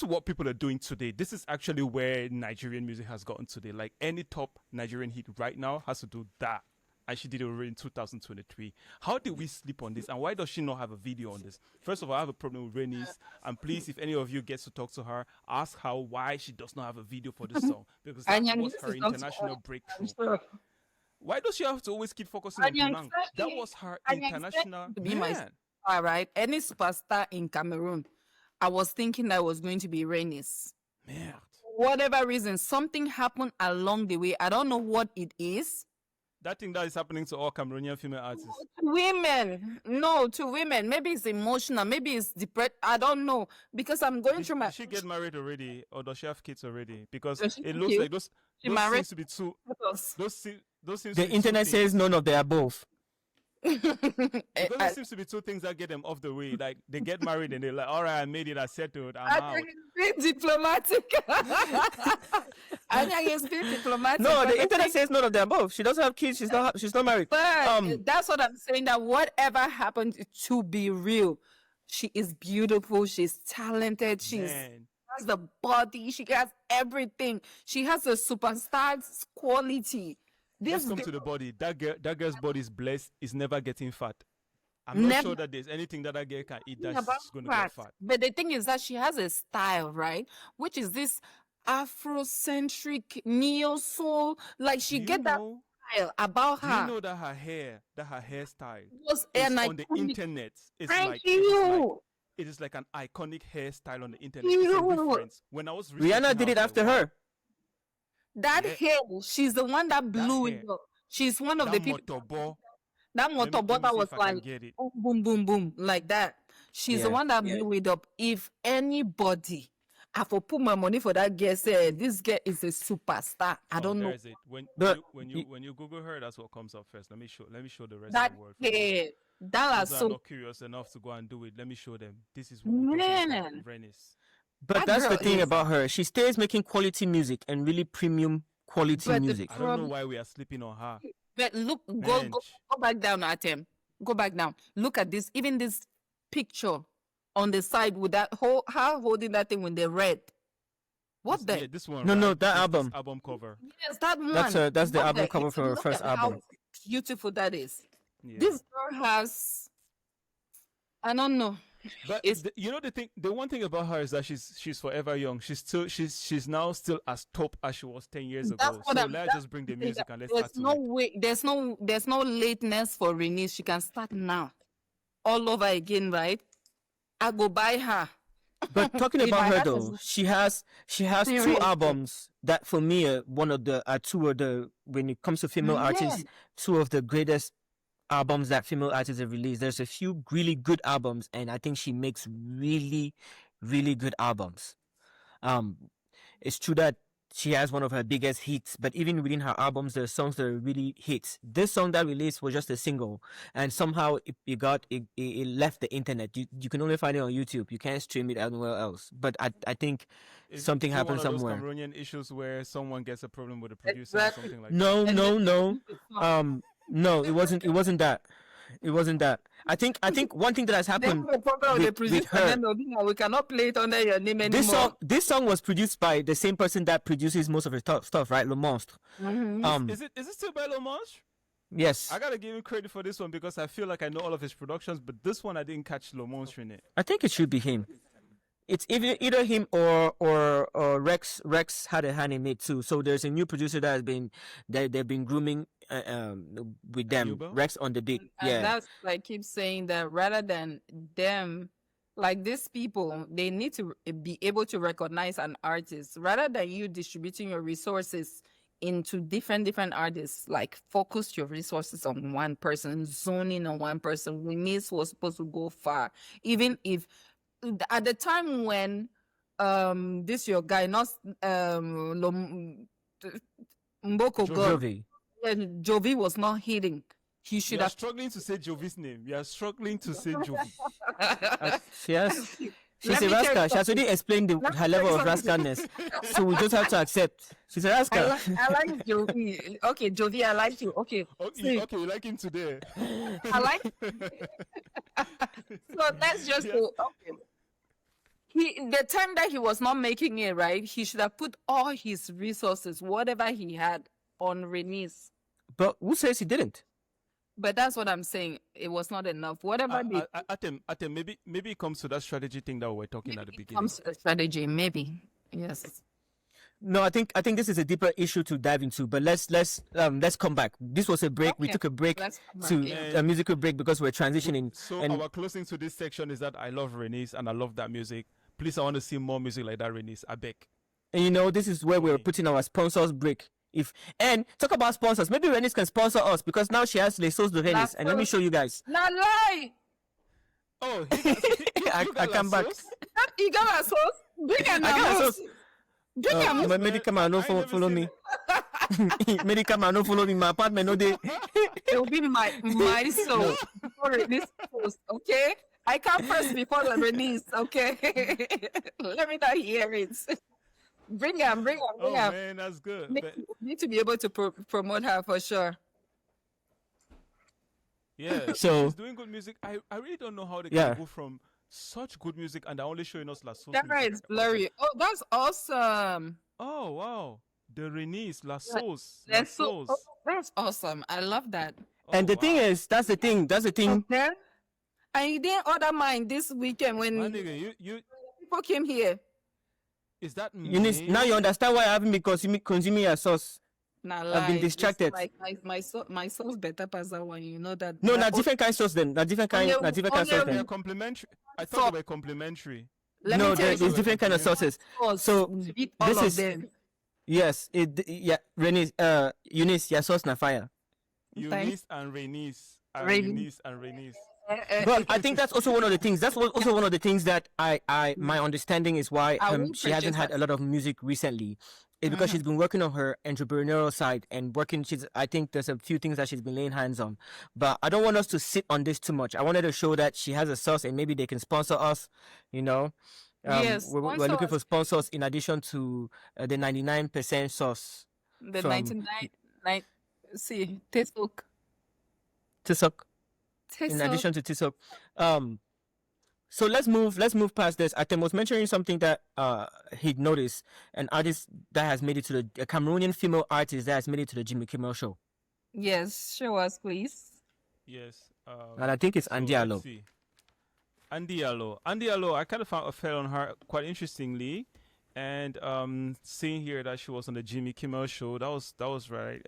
what people are doing today. This is actually where Nigerian music has gotten today. Like any top Nigerian hit right now has to do that. And she did it already in 2023. How did we sleep on this? And why does she not have a video on this? First of all, I have a problem with Rennie's. And please, if any of you gets to talk to her, ask her why she does not have a video for this song. Because that was her international breakthrough. Why does she have to always keep focusing on Penang? That was her international... All right. Any superstar in Cameroon, I was thinking that was going to be Rennie's. Merde. Whatever reason, something happened along the way. I don't know what it is. That thing that is happening to all Cameroonian female artists. Women. No, to women. Maybe it's emotional. Maybe it's depressed. I don't know. Because I'm going through my... Did she get married already? Or does she have kids already? Because it looks like those seems to be two... Those seems the internet says none of the above. Because it seems to be two things that get them off the way. Like, they get married and they're like, all right, I made it, I settled, I'm out. Think it's being diplomatic. I think it's being diplomatic. No, the internet says none of the above. She doesn't have kids, she's not married. But that's what I'm saying, that whatever happened, to be real, she is beautiful, she's talented, she has the body, she has everything. She has a superstar's quality. Let's come to the body. That girl's body is blessed. Is never getting fat. I'm not sure that there's anything that girl can eat that's going to get fat. But the thing is that she has a style, right? Which is this Afrocentric neo soul. Like she get that style about her. Do you know that her hairstyle was on the internet? It is like an iconic hairstyle on the internet. It's a reference. When I was Rihanna did it after her. That hair, she's the one that blew it up. She's one of the people. That motorbo that was like boom, boom, boom, boom, like that. She's the one that blew it up. If anybody, I for put my money for that girl, say this girl is a superstar. I don't know. It. When you Google her, that's what comes up first. Let me show the rest of the world. That is so not curious enough to go and do it. Let me show them. This is what Rennie's. But that's the thing about her. She stays making quality music and really premium quality music. I don't know why we are sleeping on her. But look, go back down, Atem. Go back down. Look at this. Even this picture on the side with that her holding that thing with the red. What the? This one. No, that album. This album cover. Yes, that one. That's the album cover for her first album. How beautiful that is. Yeah. This girl has. I don't know. But the one thing about her is that she's forever young. She's now still as top as she was 10 years ago. So let's just bring the music and let's start. There's no lateness for Renée. She can start now, all over again, right? I go buy her. But talking If about I her had though, to she has two serious. albums that for me are one of the two of the when it comes to female Yeah. artists, two of the greatest albums that female artists have released. There's a few really good albums, and I think she makes really, really good albums. Um, it's true that she has one of her biggest hits, but even within her albums, there are songs that are really hits. This song that released was just a single, and somehow it left the internet. You can only find it on YouTube. You can't stream it anywhere else. But I think something Is it one happened of those somewhere. Cameroonian issues where someone gets a problem with the producer or Exactly. something like that? No, And no, then no. the song. No, it wasn't that. It wasn't that. I think one thing that has They happened have a problem with the with producer, and her. then they'll be like, we cannot play it under your name This anymore. song was produced by the same person that produces most of her stuff, right? Le Monstre. Mm-hmm. Is it still by Lomange? Yes. I gotta give him credit for this one because I feel like I know all of his productions, but this one I didn't catch Lomange in it. I think it should be him. It's either him or Rex. Rex had a hand in it too. So there's a new producer that they've been grooming with them. Yuba? Rex on the beat. And Yeah. that's like keep saying that rather than them, like these people, they need to be able to recognize an artist rather than you distributing your resources into different artists. Like focus your resources on one person, zoning on one person. Release was supposed to go far, even if at the time when this your guy not Mboko God Jovi. and Jovi was not hitting. He should You're have. struggling to say Jovi's name. You're struggling to say Jovi. She has. She's Let a me tell you rascal. She has already explained Let me her tell level you of something. rascalness. So we just have to accept. She's a rascal. I like Jovi. Okay, Jovi, I like you. Okay, Okay, see, okay, you like him today. I like. So let's just Yes. go. Okay. The time that he was not making it right, he should have put all his resources, whatever he had, on release. But who says he didn't? But that's what I'm saying. It was not enough. Whatever they Atem, maybe it comes to that strategy thing that we were talking at the beginning. comes to a strategy, maybe. Yes. No, I think this is a deeper issue to dive into. But let's come back. This was a break. We Okay, took a break let's come back, to yeah. a musical break because we're transitioning. So and our closing to this section is that I love Renice and I love that music. Please, I want to see more music like that, Renice. I beg. this is where we're putting our sponsors break. And talk about sponsors. Maybe Renis can sponsor us because now she has Les Sauces de Renis. And let me show you guys. Not lie. Oh, I come back. You got a sauce? Bring an I got a sauce. sauce. Bring a My medical man no I never follow seen me. Medical man no follow me. My apartment no dey. It will be my soul before this post, okay? I come first before the release, okay? Let me not hear it. Bring her. Oh man, that's good. But, Need to be able to promote her for sure. yeah, So- she's doing good music. I really don't know how they Yeah. can go from such good music and they're only showing us La Sauce Camera music. is blurry. Oh, that's awesome. Oh wow, the Renice, La Sauce, La That's so. Sauce. Oh, that's awesome. I love that. And the Oh, thing wow. is, that's the thing. Okay. And you didn't order mine this weekend when My nigga, you people came here. is that Now you understand why I haven't been consuming your sauce. Nah, I've been lie. This- distracted. My sauce better pass that one. You know that. No, that not different kind sauce then. Not different kind. Onion- Not different kind sauce onion- they're then. complimentary. I So- thought they were complimentary. Let No, me tell there's you, different kind of sauces. sauce, So, eat all this of is- them. Yes, Renis, Eunice, your sauce na fire. Eunice and Renice. And Ren- Renice and Renice. But I think that's also one of the things. That's also one of the things that my understanding is why I will she hasn't purchase had that. a lot of music recently. It's because she's been working on her entrepreneurial side and working. I think there's a few things that she's been laying hands on. But I don't want us to sit on this too much. I wanted to show that she has a sauce and maybe they can sponsor us. Yes, we're sponsor looking for us. sponsors in addition to the 99% sauce. The from- 99, see, Tesok. Tisok. In addition to Tisok. So let's move past this. Atem was mentioning something that he'd noticed, an artist that has made it to a Cameroonian female artist that has made it to the Jimmy Kimmel show. Yes, show us, please. Yes. And I think it's so Andy let's Allo. see. Andy Allo, I kind of fell on her quite interestingly, and seeing here that she was on the Jimmy Kimmel show, that was right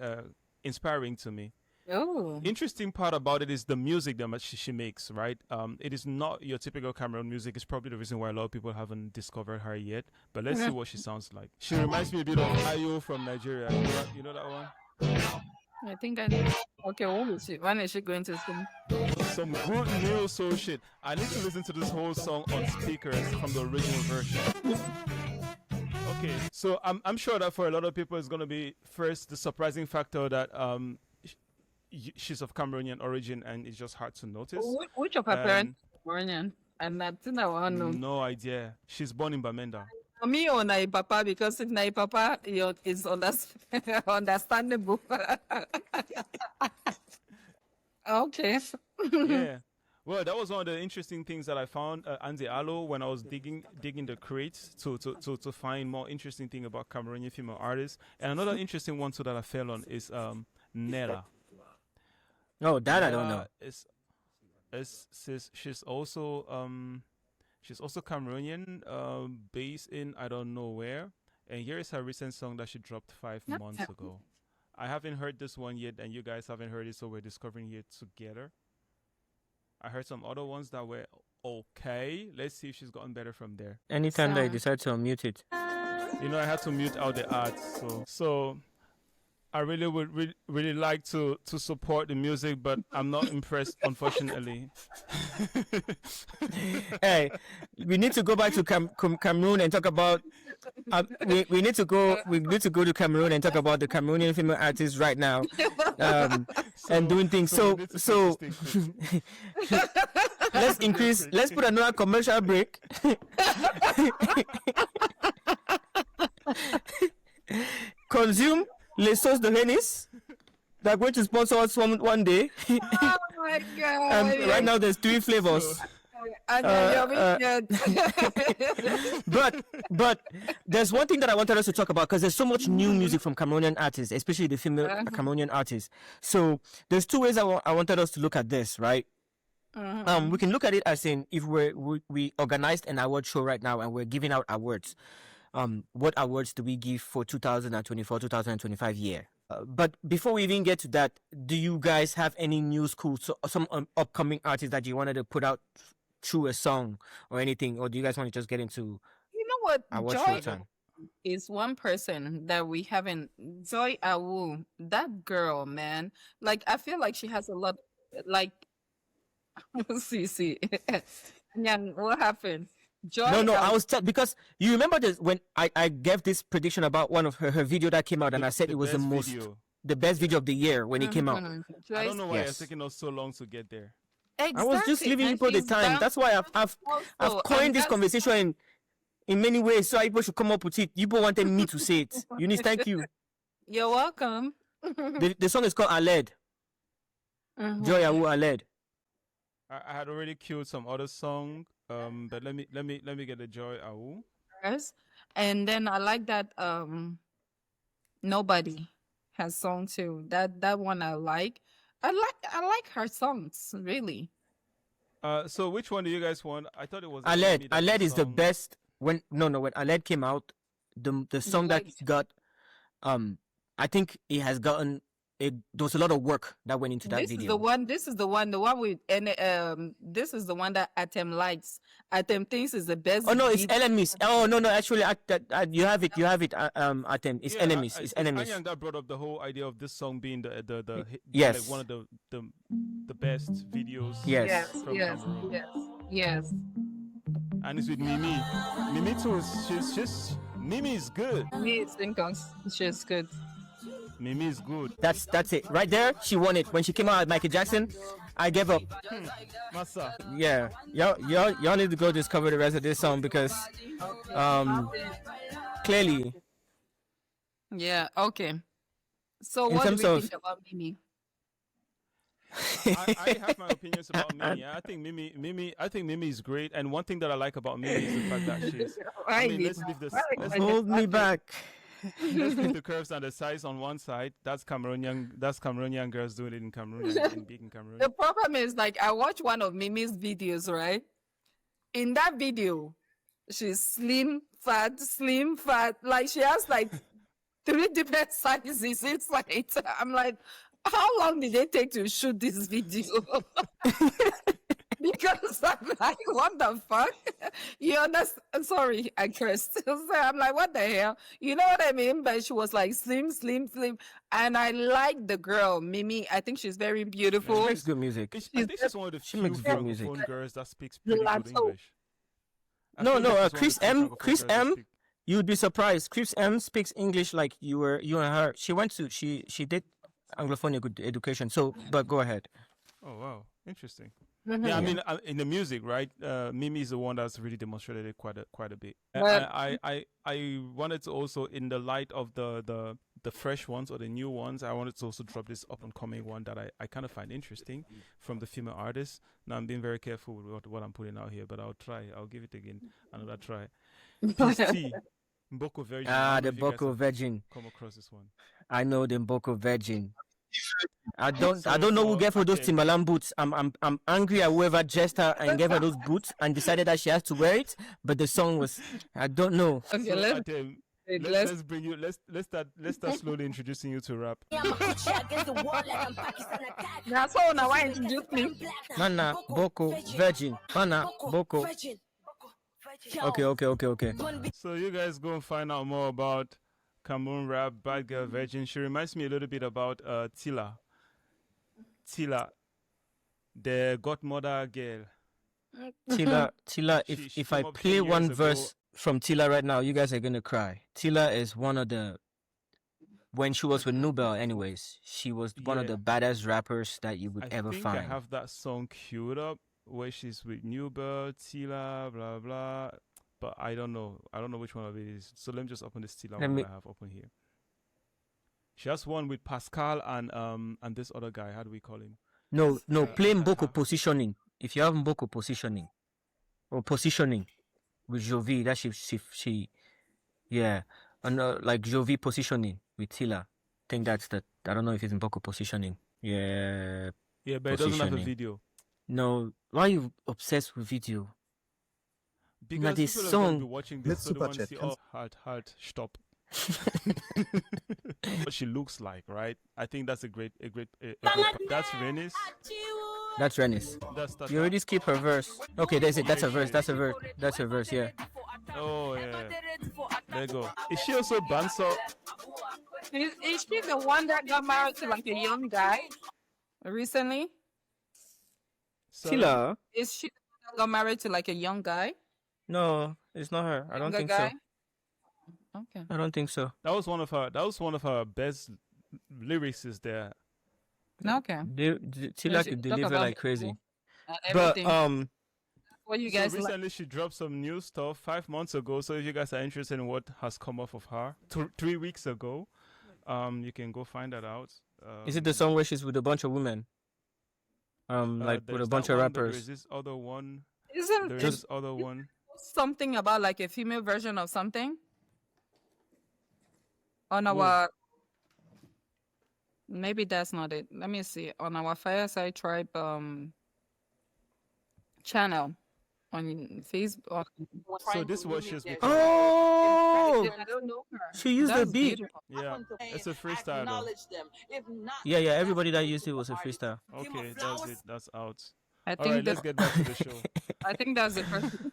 inspiring to me. Oh. Interesting part about it is the music that she makes, right? It is not your typical Cameroon music. It's probably the reason why a lot of people haven't discovered her yet. But let's see what she sounds like. She reminds me a bit of Ayo from Nigeria. You know that one? I think I okay, when is she going to sing? Some good neo soul shit. I need to listen to this whole song on speakers from the original version. Okay, so I'm sure that for a lot of people it's gonna be first the surprising factor that she's of Cameroonian origin and it's just hard to notice. Which of her parents is Cameroonian? And I think I want to know. No idea. She's born in Bamenda. For me or Nai Papa, because if Nai Papa is understandable. Okay. Yeah. Well, that was one of the interesting things that I found, Andy Alo, when I was digging the crates to find more interesting thing about Cameroonian female artists. And another interesting one too that I fell on is Nella. Oh, that I don't know. She's also Cameroonian, based in I don't know where. And here is her recent song that she dropped 5 months ago. I haven't heard this one yet, and you guys haven't heard it, so we're discovering it together. I heard some other ones that were okay. Let's see if she's gotten better from there. Anytime that you decide to unmute it. You know, I had to mute out the ads, so I really would really like to support the music, but I'm not impressed, unfortunately. Hey, we need to go back to Cameroon and talk about. We need to go to Cameroon and talk about the Cameroonian female artists right now, and doing things. So let's put another commercial break. Consume les sauces de Hennis. They're going to sponsor us one day. Oh my God. Right now there's 3 flavors. But there's one thing that I wanted us to talk about, because there's so much new music from Cameroonian artists, especially the female Cameroonian artists. So there's 2 ways I wanted us to look at this, right? We can look at it as in, if we organized an award show right now and we're giving out awards. What awards do we give for 2024-2025 year? But before we even get to that, do you guys have any new school, some upcoming artists that you wanted to put out through a song or anything, or do you guys want to just get into? You know what? Award Joy show time? is one person that we haven't. Joy Awu, that girl, man. Like, I feel like she has a lot. Like, see, Nyan, what happened? Joy. No, I was because you remember this when I gave this prediction about one of her video that came out, and I said it was the best video of the year when it came out. Joyce, I don't know why it's taking us so long to get there. exactly. I was just giving people the time. That's why I've coined this conversation in many ways, so people should come up with it. You people wanted me to say it. Eunice, thank you. You're welcome. The song is called Aled. Joy Awu Aled. I had already queued some other song, but let me get the Joy Awu. Yes. And then I like that Nobody has song too. That one I like. I like her songs, really. So which one do you guys want? I thought it was Aled. Aled is the best. When Aled came out, the song that got I think it has gotten there was a lot of work that went into that This video. is the one with this is the one that Atem likes. Atem thinks is the best. Oh no, it's beat. enemies. Oh no, actually, you have it. Atem. It's enemies. It's enemies. Anyang that brought up the whole idea of this song being the Yes. like one of the best videos. Yes. From Cameroon. Yes. And it's with Mimi. Mimi too. Mimi is good. Me think she's good. Mimi is good. That's it. Right there, she won it. When she came out with Michael Jackson, I gave up. Massa. Yeah. Y'all need to go discover the rest of this song because clearly. Yeah. Okay. So In what do terms we of- think about Mimi? I have my opinions about Mimi. I think Mimi is great. And one thing that I like about Mimi is the fact that she's. I mean, let's leave this. Hold me back. Let's leave the curves and the size on one side. That's Cameroonian girls doing it in Cameroon and big in Cameroon. The problem is, like, I watched one of Mimi's videos, right? In that video, she's slim, fat. Like, she has like 3 different sizes. It's like, I'm like, how long did they take to shoot this video? Because I'm like, what the fuck? You understand? Sorry, I cursed. So I'm like, what the hell? You know what I mean? But she was like slim, slim, slim. And I like the girl, Mimi. I think she's very She beautiful. makes good music. I think she's one of the She few makes good music. francophone girls that speaks pretty good Mulatto. English. I No, feel no, like she's one of Chris the few M. francophone Chris girls that M. speak- You'd be surprised. Chris M speaks English like you and her. She did Anglophone education. So, but go ahead. Oh wow, interesting. Mhm. Yeah, I mean, in the music, right? Mimi is the one that's really demonstrated it quite a bit. But- I wanted to also, in the light of the fresh ones or the new ones, I wanted to also drop this up and coming one that I kind of find interesting from the female artists. Now I'm being very careful with what I'm putting out here, but I'll try. I'll give it again another try. Peace T, Mboko Virgin. I don't know The if you guys Boko have Virgin. come across this one. I know the Boko Virgin. I don't So know who for- gave her those okay. Timberland boots. I'm angry at whoever dressed her and gave her those boots and decided that she has to wear it. But the song was, I don't know. Okay, So, let's, Atem, let's let's bring you. Let's start slowly introducing you to rap. that's all now. Why introduce me? Nana Boko Virgin. Nana Boko. Okay. So you guys go and find out more about Cameroon rap, Bad Girl Virgin. She reminds me a little bit about Tila, the godmother girl. Tila, She if I came up play 10 one years ago. verse from Tila right now, you guys are gonna cry. Tila is one of the, when she was with Nubel, anyways, she was one of Yeah. the baddest rappers that you would I ever think find. I have that song queued up where she's with Newbird, Tila, blah blah. But I don't know. I don't know which one of it is. So let me just open this Tila Let one me- I have open here. She has one with Pascal and this other guy. How do we call him? No, play I Mboko have- positioning. If you have Mboko positioning or positioning with Jovi, that she yeah, and like Jovi positioning with Tila. I think that's the. I don't know if it's Mboko positioning. Yeah, Yeah, but it doesn't have a Positioning. video. no. Why are you obsessed with video? Because this people are going to be song- watching this, Let's so they super want to chat. see, Can- oh, hard, stop. What she looks like, right? I think that's a great that's Renis. That's Renis. That's You already skip her verse. Okay, that's it. That's a verse. That's a verse. Yeah. Oh yeah. There you go. Is she also Banso? Is she the one that got married to like a young guy recently? Sorry? Tila? Is she the one that got married to like a young guy? No, it's not her. I don't Younger think guy? so. Okay. I don't think so. That was one of her best lyrics is there. Okay. Tila she could talk deliver about like the crazy. and But everything. What you So guys like? recently she dropped some new stuff 5 months ago. So if you guys are interested in what has come off of her 3 weeks ago, you can go find that out. is it the song where she's with a bunch of women? Like with a there's bunch that of one, There's rappers. this other one. Isn't There's it this other one. something about like a female version of something? On Whoa. our maybe that's not it. Let me see. On our Fireside Tribe channel on Facebook. So this is what she's become. Oh, I don't know her. she used the That's beat. beautiful. Yeah, it's a freestyle though. Yeah. Everybody that used it was a freestyle. Okay, that's it. That's out. I All think right, let's that get back to the show. I think that's the person.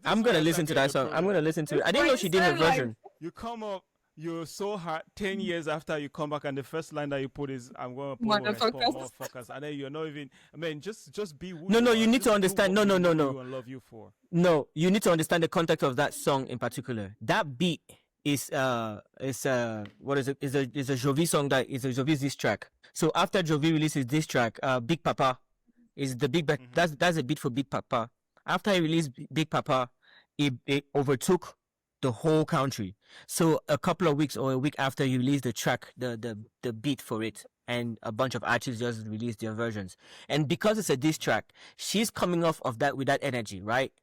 I'm gonna listen to that song. I'm gonna listen to it. I didn't know she did her It's like- version. You come up, you're so hard. 10 years after you come back, and the first line that you put is, "I'm gonna put Motherfuckers. motherfuckers," and then you're not even. I mean, just be. Who No, you no, are. you need Just to do understand. what No, we no, love no. you and love you for. No, you need to understand the context of that song in particular. That beat is what is it? Is a Jovi song that is a Jovi's diss track. So after Jovi releases this track, Big Papa is the big that's a beat for Big Papa. After he released Big Papa, it overtook the whole country. So a couple of weeks or a week after he released the track, the beat for it, and a bunch of artists just released their versions. And because it's a diss track, she's coming off of that with that energy, right?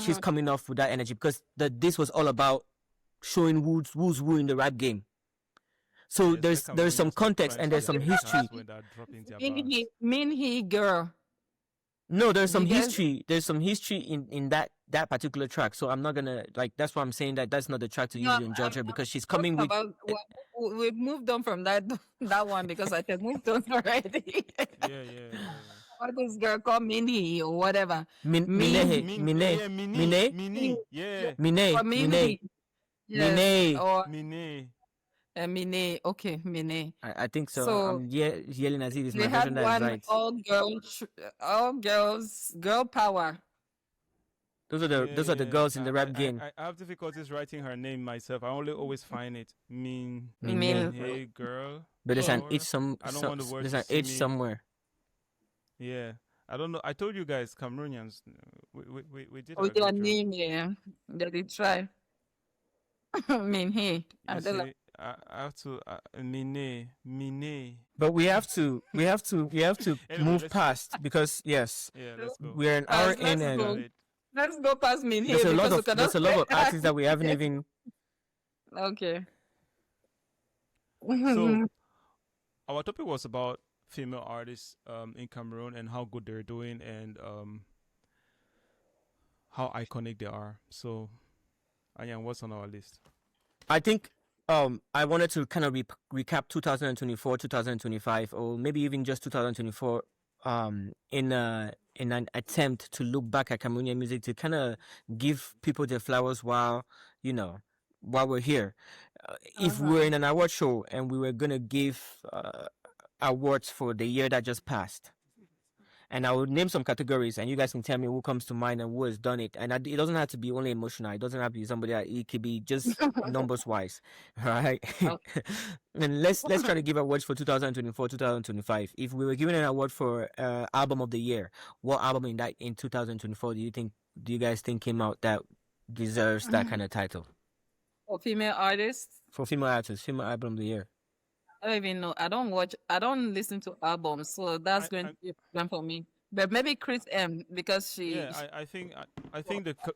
She's coming off with that energy because this was all about showing who's who in the rap game. So Yes, there's some Cameroonians context trying and to there's some get the history. chance when they're dropping their bars. Mean he girl. No, there's some You guys- history. There's some history in that that particular track. So I'm not gonna like. That's why I'm saying that that's not the track to No, use in Georgia I'm because she's talking coming with. about we've moved on from that that one because I said moved on already. Yeah. What this girl called Minnie or whatever. Mine, Yeah, Mine, Mini, yeah, Or Mine, Mimi. Yes. Mine. Or Mini. Mine. Okay, Mine. I think so. So Yelling as if it's they my had version that is one right. all girls, girl power. Those are the girls in the rap game. I have difficulties writing her name myself. I only always find it Mine. hey girl. But there's an Or- H I don't want the word there's to an see H me. somewhere. Yeah, I don't know. I told you guys, Cameroonians, we did With a your good job. name, yeah. That they try. I mean, hey. I You don't like see, I have to Mine. But we have to Anyway, move let's- past because yes, Yeah, let's go. we're an hour Let's in go. and Got it. Let's go past me here there's a lot because we of cannot there's a lot of artists that we haven't even. Okay. So our topic was about female artists in Cameroon and how good they're doing and how iconic they are. So, Anyan, what's on our list? I think I wanted to kind of recap 2024, 2025, or maybe even just 2024 in an attempt to look back at Cameroonian music to kind of give people their flowers while we're here. If we were in an award show and we were gonna give awards for the year that just passed, and I would name some categories, and you guys can tell me who comes to mind and who has done it. And it doesn't have to be only emotional. It doesn't have to be somebody that it could be just numbers wise, right? Okay. And let's try to give awards for 2024, 2025. If we were given an award for album of the year, what album in 2024 do you guys think came out that deserves that kind of title For female artists, for female artists, female album of the year? I don't even know. I don't listen to albums, so that's going to be a problem for me. But maybe Chris M because she. Yeah, I think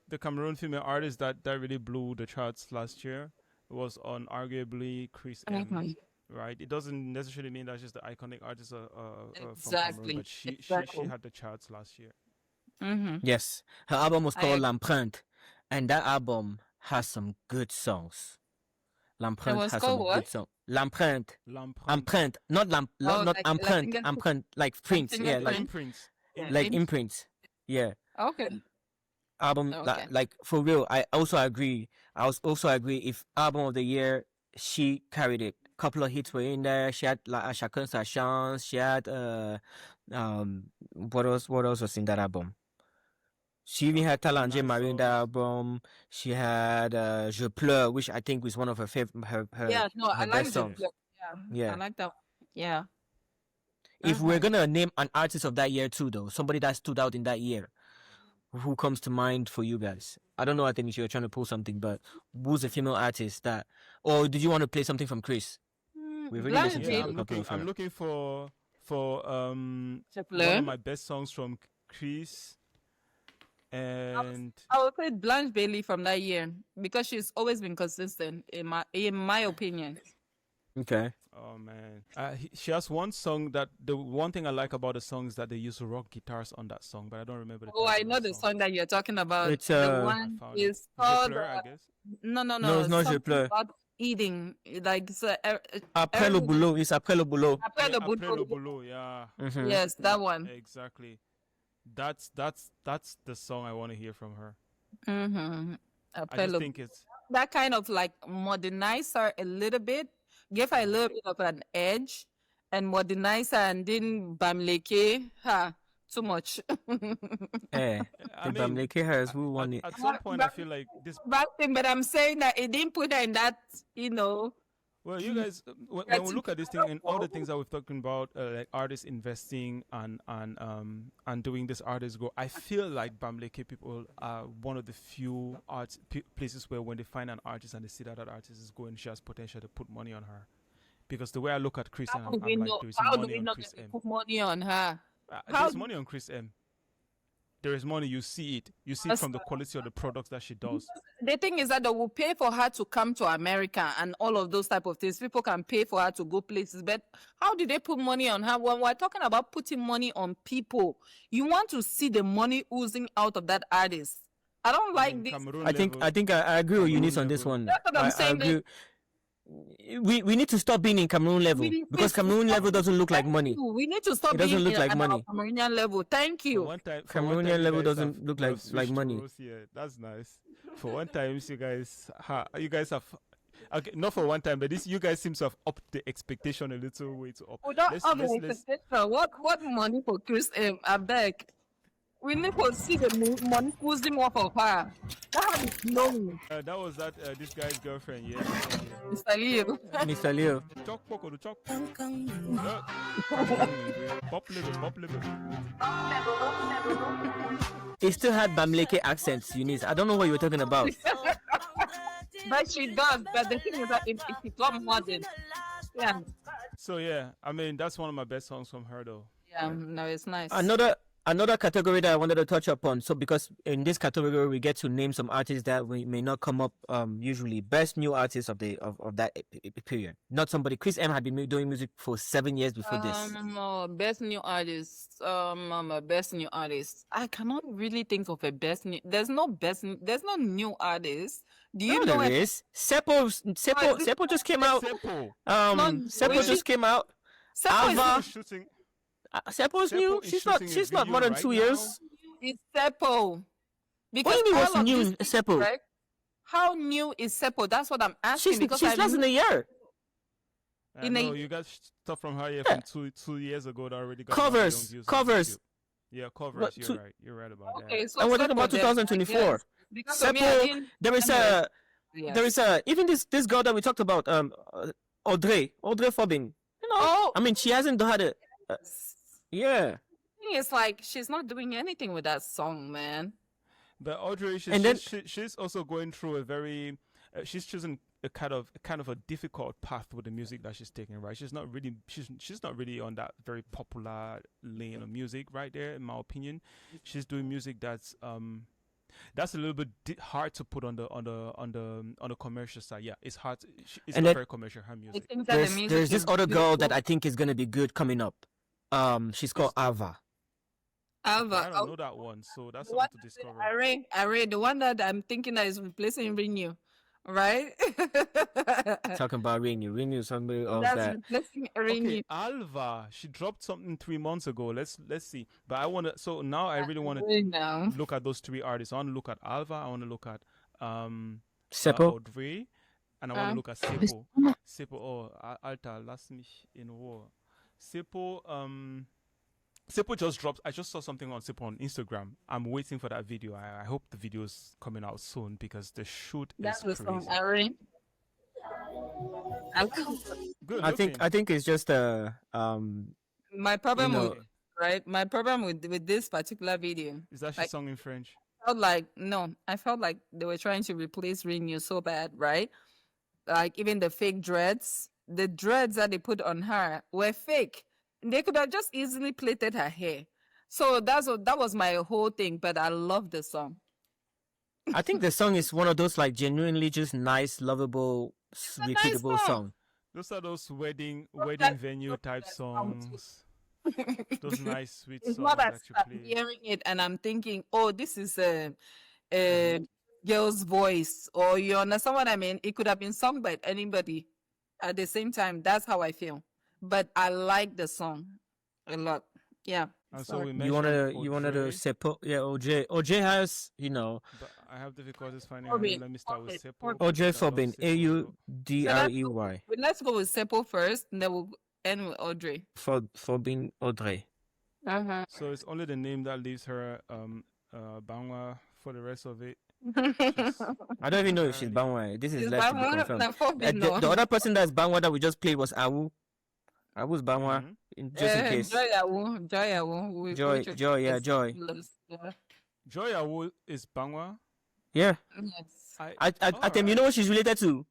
the Cameroon female artist that really blew the charts last year was on arguably Chris M. Mhm. Right, it doesn't necessarily mean that's just the iconic artist from Cameroon, Exactly, but she exactly. had the charts last year. Mm-hmm. Yes, her album was I called agree. L'Empreinte, and that album has some good songs. It L'Empreinte was has called some what? good songs. L'Empreinte, L'Empreinte. empreinte, not Oh, not like empreinte, fingerprint. empreinte, like prints, yeah, fingerprint. like Imprints. Yeah. like imprints, yeah. Okay. Album Okay. like for real. I also agree. If album of the year, she carried it. Couple of hits were in there. She had like à chacun sa chance. She had what else was in that album? She even had Talanje Nice Marie in that songs. album. She had Je pleure, which I think was one of her favorite her Yeah. No, I her like best the songs. Yeah. Yeah. I like that. Yeah. If we're gonna name an artist of that year too, though, somebody that stood out in that year, who comes to mind for you guys? I don't know. I think you're trying to pull something, but who's a female artist that? Or did you want to play something from Chris? We've already listened to Yeah, a couple of I'm her. looking for one Chapler. of my best songs from Chris, and I would say Blanche Bailey from that year because she's always been consistent in my opinion. Okay. oh man, she has one song that the one thing I like about the song is that they use rock guitars on that song, but I don't remember the. Oh, title I of know the song that you're talking about. It's, The I one I found it. is called Pleur, I guess. no, No, it's not Je something pleure. about eating. Like so, Après le boulot, it's après le boulot. Après le Après le boulot. boulot, yeah, Mhm. Yes, that one. exactly. That's the song I want to hear from her. Mm-hmm. I Après just le think it's that kind of like modernize her a little bit, give her a little bit of an edge, and modernize her and then bamleke her too much. Eh, I the mean, Bamleke has who won it? at some point I feel like this. Bad thing, but I'm saying that it didn't put her in that, you know. Well, you guys, when we look at this thing and all the things that we've talking about, like artists investing and doing this artist go, I feel like Bamleke people are one of the few places where when they find an artist and they see that that artist is going, she has potential to put money on her. Because the way I look at Chris M, How do I'm we like, know? there is How do money we on know Chris that they M. put money on her? How There's do- money on Chris M. There is money. You see it. You see it from the quality of the products that she does. The thing is that they will pay for her to come to America and all of those type of things. People can pay for her to go places, but how do they put money on her? When we're talking about putting money on people, you want to see the money oozing out of that artist. I don't I like mean, this. Cameroon I think level. I agree with Cameroon Eunice on this level. one. That's what I'm I saying. agree. We need to stop being in Cameroon level We need because to Cameroon stop. level doesn't look like Thank money. you. We need to It stop being doesn't look like at our money. Cameroonian level. Thank For you. one time, Cameroonian you level guys doesn't look you have like switched money. roles here. That's nice. For one time, you guys have. Okay, not for one time, but this you guys seem to have upped the expectation a little way to up. We don't Let's have let's the let's expectation. What money for Chris I beg. We need to see the money oozing off of her. That is no, that was this guy's girlfriend, yeah. Mr. Leo. Mr. Leo. Chalk poko the chalk. Pop level. He still had Bamileke accents, Eunice. I don't know what you were talking about. But she does. But the thing is that it becomes modern. Yeah. So yeah, I mean that's one of my best songs from her though. Yeah. No, it's nice. Another category that I wanted to touch upon. So because in this category we get to name some artists that we may not come up usually. Best new artists of that period. Not somebody. Chris M had been doing music for 7 years before this. Best new artist. Best new artist. I cannot really think of a best new. There's no new artist. Do you know there is? Seppo just came out. Seppo just came out. Alva. Shooting. Seppo's new. She's not more than 2 years. It's Seppo. Because What do you mean what's all of new, these Seppo? things, right? How new is Seppo? That's what I'm asking. She's less than a year. I know you got stuff from her here from 2 years ago that already got Covers. Yeah, covers. You're right about Okay, that. so And we're talking Seppo about then, 2024. I guess. Because of me, I Seppo, didn't- there is anyway, a there is a even this girl that we talked about, Audrey Fobin. You know, Oh. I mean, she hasn't had it. Yeah. It's like she's not doing anything with that song, man. But Audrey, she's also going through a very, she's choosing a kind of a difficult path with the music that she's taking. Right, she's not really on that very popular lane of music right there. In my opinion, she's doing music that's a little bit hard to put on the commercial side. Yeah, it's hard. It's not very commercial. Her music. There's this other girl that I think is gonna be good coming up. She's called Ava. I don't know that one, so that's something to discover. I read the one that I'm thinking that is replacing Renew, right? Talking about Renew, somebody else That's that. replacing Renew. Okay, Alva, she dropped something 3 months ago. Let's see. But I want to. So now I really want to now. look at those 3 artists. I want to look at Alva. I want to look at Seppo. Audrey, and I want to look at Seppo. Seppo. Oh, Alta, lass mich in Ruhe. Seppo. Seppo just dropped. I just saw something on Seppo on Instagram. I'm waiting for that video. I hope the video is coming out soon because the shoot That was is from crazy. Irene. Good. I think it's just My problem You know- with right. My problem with this particular video. Is that she like- sung in French? I felt like they were trying to replace Renew so bad, right? Like even the fake dreads, the dreads that they put on her were fake. They could have just easily plaited her hair. So that was my whole thing. But I love the song. I think the song is one of those like genuinely just nice, lovable, a nice repeatable song. song. Those are those wedding that- venue type that song too. songs. Those nice sweet It's songs not that that you I'm play. hearing it and I'm thinking, oh, this is a girl's voice, or you understand what I mean? It could have been sung by anybody at the same time. That's how I feel. But I like the song a lot. Yeah. And so we You wanted to Audrey, Seppo, yeah, OJ has, but I have difficulties finding Fobin. her. Let me start with Okay, Seppo. Fobin. OJ because I love Fobin, Seppo, Audrey. But let's go with Seppo first, and then we'll end with Audrey. Fobin Audrey. Uh-huh. So it's only the name that leaves her Bangwa for the rest of it. I don't even know if she's Apparently. Bangwa. This is It's left to be Bangwa, confirmed. not Fobin, no. The other person that's Bangwa that we just played was Awu. Awu's Bangwa, Mhm. just in case. Joy Awu. Joy, yeah, Joy. Yeah. Joy Awu is Bangwa. Yeah. Yes. Atem, you know what she's related to?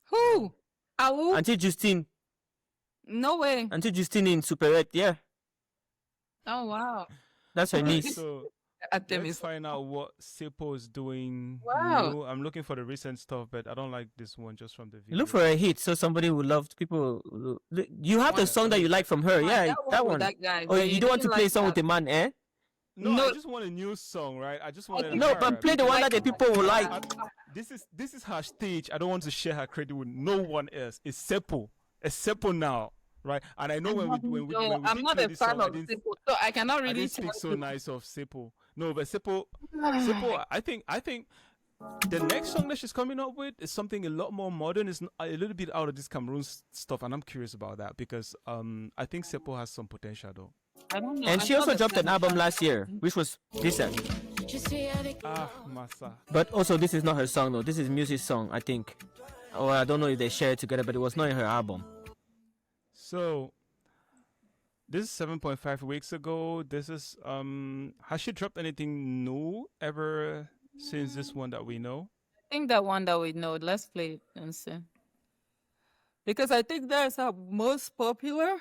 Who? Awu? Auntie Justine. No way. Auntie Justine in Super 8, yeah. Oh, wow. That's her Alright, niece. so Atem let's is find out what Seppo is doing. Wow. New. I'm looking for the recent stuff, but I don't like this one just from the video. Look for a hit so somebody would love people. You have the song that you like from her, yeah, that with one. That guy. Oh, but you don't want to didn't play a like song with that. a man, eh? No, I No, just want a new song, right? I just I wanted think No, her. but play the one that the people will like. This is her stage. I don't want to share her credit with no one else. It's Seppo. It's Seppo now, right? And I know no, when we I'm did not play a this fan song, of people, so I cannot I really didn't tell speak so you. nice of Seppo. No, but Seppo, I think the next song that she's coming up with is something a lot more modern. It's a little bit out of this Cameroon stuff, and I'm curious about that because I think Seppo has some potential though. I don't know. And I'm she not also a dropped fan an of album her. last year, which was decent. Ah, Massa. But also, this is not her song though. This is Music's song, I think. Or I don't know if they share it together, but it was not in her album. So this is 7.5 weeks ago. This is has she dropped anything new ever since this one that we know? I think that one that we know. Let's play it and see. Because I think that's her most popular,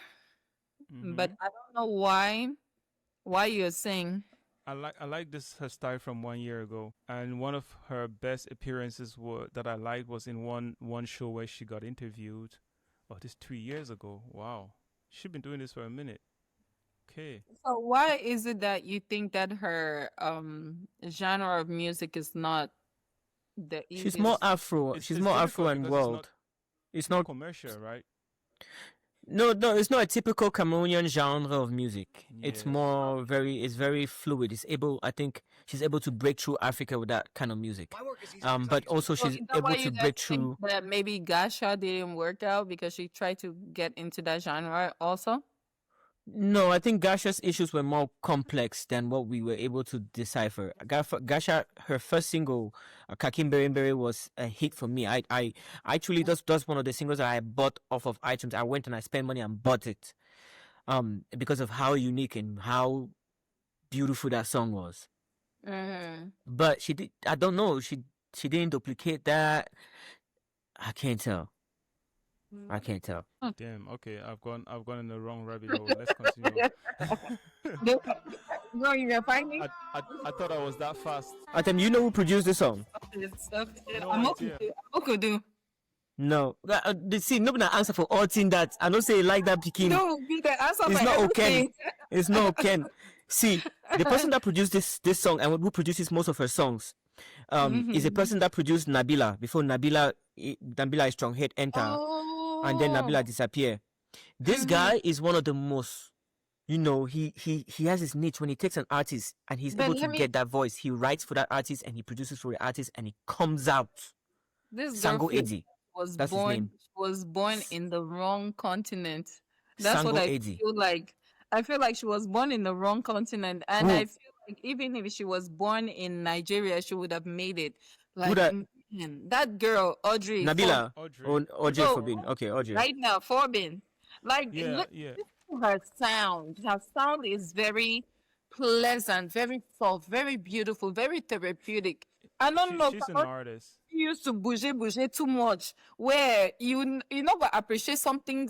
but I don't know why you're saying. I like this her style from 1 year ago, and one of her best appearances that I liked was in one show where she got interviewed. Oh, this 3 years ago. Wow, she's been doing this for a minute. Okay. So why is it that you think that her genre of music is not the She's more easiest? Afro. It's She's it's more Afro difficult and because world. It's not not. commercial, right? No, it's not a typical Cameroonian genre of music. It's Yeah. more it's very fluid. I think she's able to break through Africa with that kind of music. But also So she's is that able why to you guys break think through. that maybe Gasha didn't work out because she tried to get into that genre also? No, I think Gasha's issues were more complex than what we were able to decipher. Gasha, her first single, Kakim Berimberi, was a hit for me. I actually that's one of the singles that I bought off of iTunes. I went and I spent money and bought it, because of how unique and how beautiful that song was. But she did. I don't know. She didn't duplicate that. I can't tell. I can't tell. Damn. Okay, I've gone in the wrong rabbit hole. Let's continue. No, you're finding. I thought I was that fast. Atem, you know who produced the song? No I'm idea. okay, do. No. See, nobody answer for all thing that. I don't say like that picking. No, be the answer It's for not okay. everything. It's not okay. See, the person that produced this song and who produces most of her songs, is a person that produced Nabila before Nabila is strong head enter, and then Nabila disappear. This guy is one of the most, he has his niche when he takes an artist and he's But able to let me- get that voice. He writes for that artist and he produces for the artist and it comes out. This Sango girl Eddie. was That's his born name. was born in the wrong continent. That's what Sango I Eddie. feel like. I feel like she was born in the wrong continent, and Who? I feel like even if she was born in Nigeria, she would have made it. Like that? man, that girl, Audrey, Nabila. Audrey. Audrey No. Forbin. Okay, Audrey. right now, Forbin. Like Yeah, look yeah. at her sound. Her sound is very pleasant, very soft, very beautiful, very therapeutic. I don't know. She's an Audrey artist. used to bouger too much, where you know what appreciate something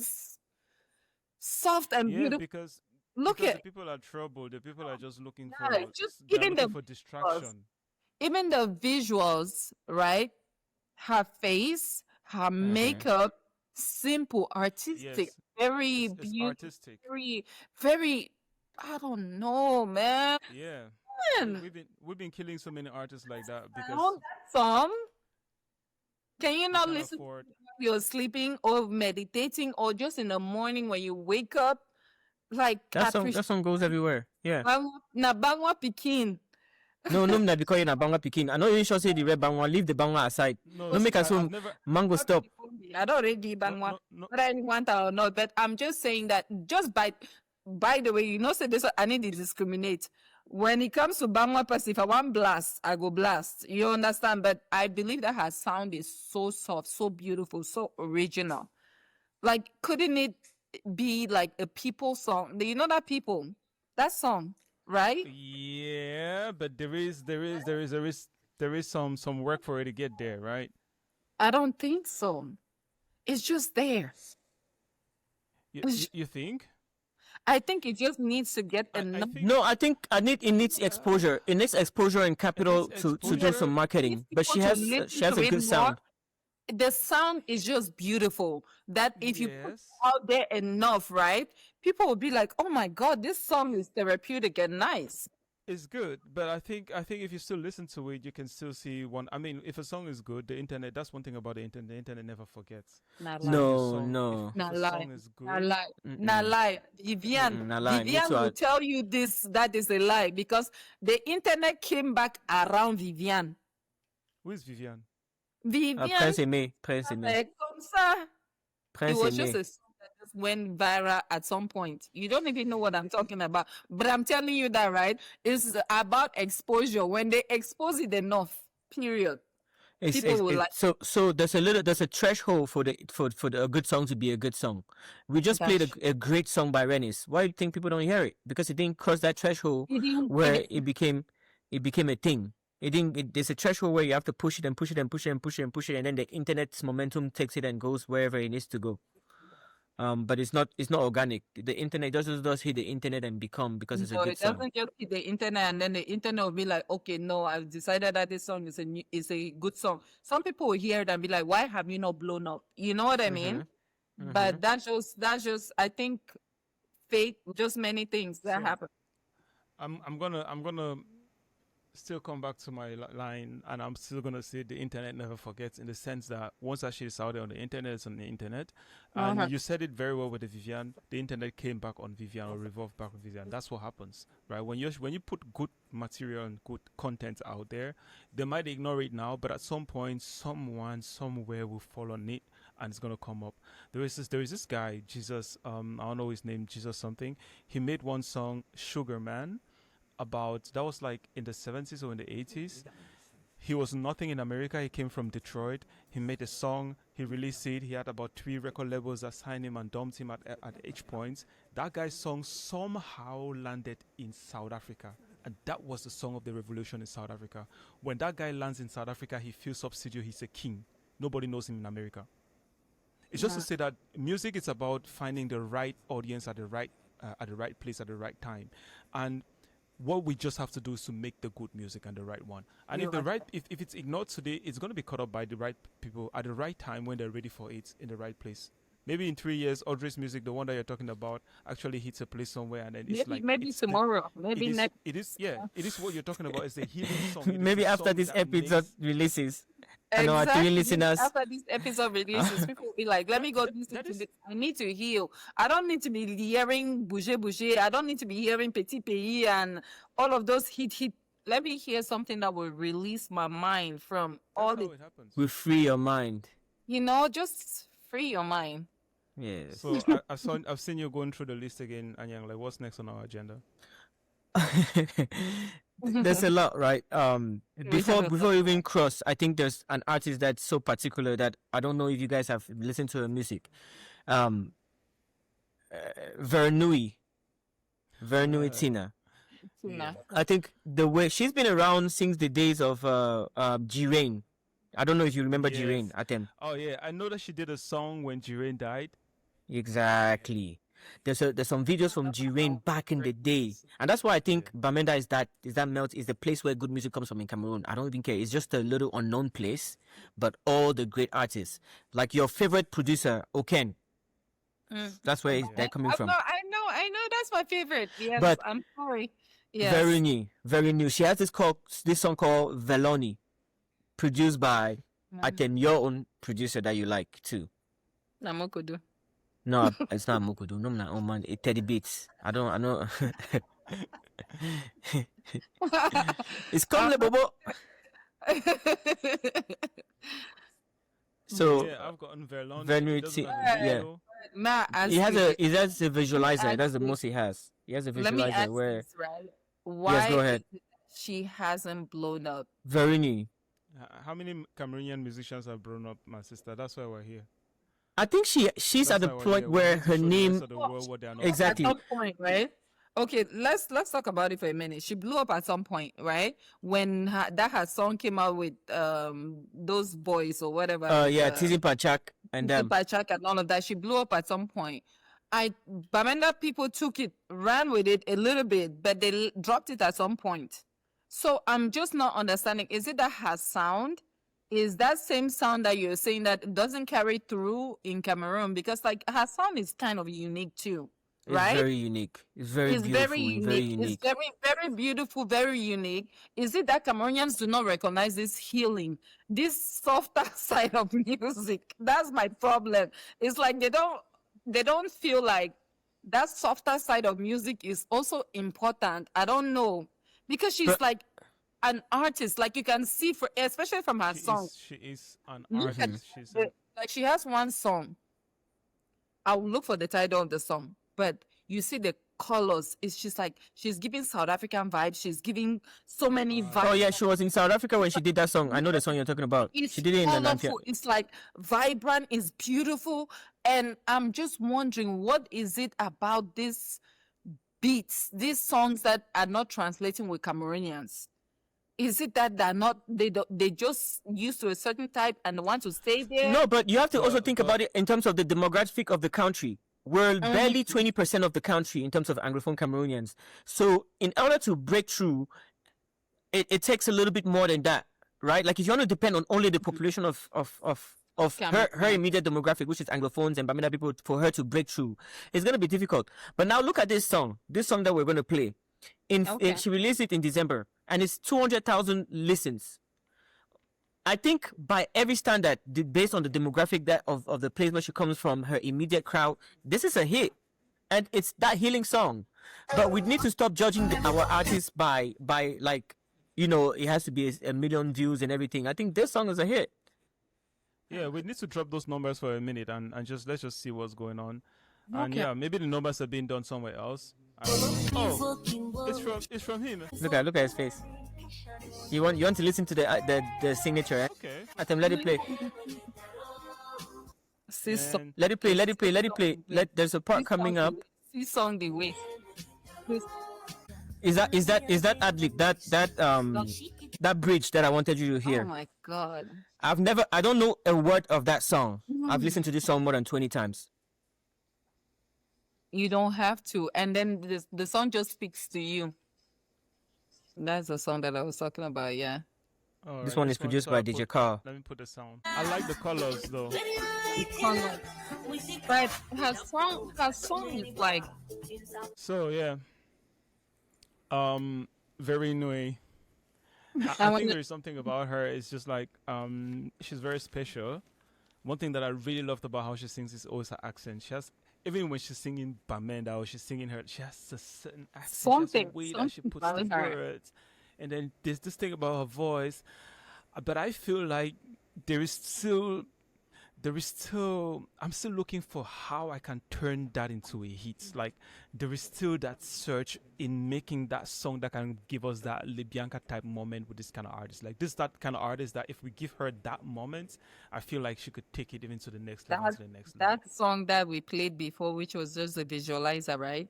soft and Yeah, beautiful. because Look because at the people are troubled. The people are just looking Yeah, for just they're even looking the for distraction. even the visuals, right? Her face, her makeup, simple, artistic, Yes, very it's beautiful, artistic. very. I don't know, man. Yeah, Man, we've been killing so many artists like that I because want that song. Can you we not can't listen afford. while you're sleeping or meditating or just in the morning when you wake up? Like That appreciate song goes everywhere. Yeah. na bangwa pikin. No, na because you're na bangwa picking. I know you should say the red bangwa. Leave the bangwa aside. No, No make I- us I've never. mango stop. I don't already bangwa. No. Whether I want that or not, but I'm just saying that just by the way, you know, say this I need to discriminate. When it comes to bangwa person, if I want blast, I go blast. You understand? But I believe that her sound is so soft, so beautiful, so original. Like, couldn't it be like a people song? You know that song, right? Yeah, but there is some work for it to get there, right? I don't think so. It's just there. You think? I think it just needs to get I enough. think No, I think it needs exposure. It needs exposure and capital needs to do exposure. some marketing. But she People has to listen she has to a it good sound. The sound is just beautiful. That if you put Yes. out there enough, right? People will be like, "Oh my God, this song is therapeutic and nice." It's good, but I think if you still listen to it, you can still see one. I mean, if a song is good, the internet. That's one thing about the internet. The internet never forgets. Not So lie. if your No, song, if no. if Not a lie. song is Not good, lie. Not Mm-mm. lie. Vivian. Mm-mm. Not lie. Me too. Vivian will tell you this that is a lie because the internet came back around Vivian. who is Vivian? Vivian, Prince Aimé. Prince Aimé. comme ça. It Prince was just Aimé. a song that just went viral at some point. You don't even know what I'm talking about. But I'm telling you that, right? It's about exposure. When they expose it enough, period, people will like So there's a threshold for a good song to be a good song. We just played that. a great song by Rennis. Why do you think people don't hear it? Because it didn't cross that threshold It didn't, where it became a thing. It didn't. There's a threshold where you have to push it and push it and push it and push it and push it, and then the internet's momentum takes it and goes wherever it needs to go. But it's not organic. The internet just does hit the internet and become because it's a no, good it song. doesn't just hit the internet and then the internet will be like, okay, no, I've decided that this song is a good song. Some people will hear it and be like, why have you not blown up? You know what I mean? Mm-hmm. But that's just I think fate, just many things that So happen. I'm gonna still come back to my line, and I'm still gonna say the internet never forgets, in the sense that once that shit is out there on the internet, it's on the internet. Uh-huh. And you said it very well with the Vivian. The internet came back on Vivian, or revolved back on Vivian. That's what happens, right? When you put good material and good content out there, they might ignore it now, but at some point, someone somewhere will fall on it, and it's gonna come up. There is this guy, Jesus. I don't know his name, Jesus something. He made one song, Sugar Man, about, that was like in the 70s or in the 80s. He was nothing in America. He came from Detroit. He made a song. He released it. He had about 3 record labels that signed him and dumped him at each point. That guy's song somehow landed in South Africa. And that was the song of the revolution in South Africa. When that guy lands in South Africa, he feels subsidiary. He's a king. Nobody knows him in America. It's just to say that music is about finding the right audience at the right place at the right time. And what we just have to do is to make the good music and the right one. And if it's ignored today, it's going to be caught up by the right people at the right time when they're ready for it, in the right place. Maybe in 3 years, Audrey's music, the one that you're talking about, actually hits a place somewhere, and then it's like Maybe tomorrow, maybe next. it is what you're talking about. It's a healing song. It is Maybe a after song this that episode makes- releases, and our three Exactly. listeners. After this episode releases, people will be like, let me go listen that to is- this. I need to heal. I don't need to be hearing Bouger Bouger. I don't need to be hearing Petit Pays and all of those hit. Let me hear something that will release my mind from all That's how the, it happens. We free your mind. just free your mind. Yes. So I've seen you going through the list again, Anyang. Like, what's next on our agenda? There's a lot, right? We have a Before lot. we even cross, I think there's an artist that's so particular that I don't know if you guys have listened to her music. Um, Vernui, Yeah. Tina. Tina. I think the way she's been around since the days of G Rain. I don't know if you remember G Rain Yes. at them. Oh yeah, I know that she did a song when Jiren died. Exactly. There's some videos from G Rain back in the day, and that's why I think Bamenda is that melt is the place where good music comes from in Cameroon. I don't even care. It's just a little unknown place, but all the great artists, like your favorite producer Oken, that's where they're coming from. I know. That's my favorite. Yes, But I'm sorry. Yes. very new, very new. She has this song called Veloni, produced by Atem, your own producer that you like too. Namokudu. No, it's not Mokudu. No, not oh man, it's Teddy Beats. I know. It's come Bobo. So Yeah, I've gotten Verlon. Venue He doesn't T- have a yeah. video. Nah, he has a visualizer. That's the ask you- most he has. He has a Let me visualizer ask where this, right? Why go ahead. is it she hasn't blown up? very new. How many Cameroonian musicians have grown up, my sister? That's why we're here. I think she's That's at the why we're point here. We where need to her show the name rest of the world what they are not. exactly. At some point, right? Okay, let's talk about it for a minute. She blew up at some point, right? When her song came out with those boys or whatever. Tizzy Pachak and them. Pachak and all of that. She blew up at some point. Bamenda people took it, ran with it a little bit, but they dropped it at some point. So I'm just not understanding. Is it that her sound is that same sound that you're saying that doesn't carry through in Cameroon? Because like her sound is kind of unique too. It's right? very unique. It's very It's very beautiful and very unique. It's unique. very, very beautiful, very unique. Is it that Cameroonians do not recognize this healing, this softer side of music? That's my problem. It's like they don't feel like that softer side of music is also important. I don't know. Because she's But like an artist, like you can see for especially from her She song. is she is an Look at artist. She's an like she has one song. I'll look for the title of the song, but you see the colors. It's just like she's giving South African vibes. She's giving so many oh vibes. yeah, she was in South Africa when she did that song. I know the song you're talking about. It's She did it in the 90s. colorful. It's like vibrant. It's beautiful. And I'm just wondering, what is it about these beats, these songs that are not translating with Cameroonians? Is it that they just used to a certain type and want to stay there? No, but you have to also but think but about it in terms of the demographic of the country. We're barely 20% of the country in terms of Anglophone Cameroonians. So in order to break through, it takes a little bit more than that, right? Like if you want to depend on only the population of her Cameroon. immediate demographic, which is Anglophones and Bamida people, for her to break through, it's going to be difficult. But now look at this song that we're going to play. Okay. She released it in December, and it's 200,000 listens. I think by every standard, based on the demographic that of the place where she comes from, her immediate crowd, this is a hit, and it's that healing song. But we need to stop judging our artists by like, it has to be a million views and everything. I think this song is a hit. yeah, we need to drop those numbers for a minute and just let's just see what's going on. And Okay. yeah, maybe the numbers are being done somewhere else. Oh, it's from him. Look at his face. You want to listen to the signature? Eh? Okay. Atem, let it play. See song. And Let it play. Let it play. Let it play. There's a part coming up. See song the way. Is that ad-lib, that bridge that I wanted you to Oh hear? my God. I don't know a word of that song. I've listened to this song more than 20 times. You don't have to. And then the song just speaks to you. That's the song that I was talking about, yeah. all This right, one is produced by DJ Carl. Let me put the sound. I like the colors though. But her song is like, So yeah, very new. I I want think to- there's something about her. It's just like she's very special. One thing that I really loved about how she sings is always her accent. She has, even when she's singing Bamenda or she's singing her, she has a certain accent. She has Something- a way that she something puts the about her. words. And then there's this thing about her voice. But I feel like there is still I'm still looking for how I can turn that into a hit. Like there is still that search in making that song that can give us that Libyanka type moment with this kind of artist. Like that kind of artist that if we give her that moment, I feel like she could take it even to the next level, to the next level. that song that we played before, which was just a visualizer, right?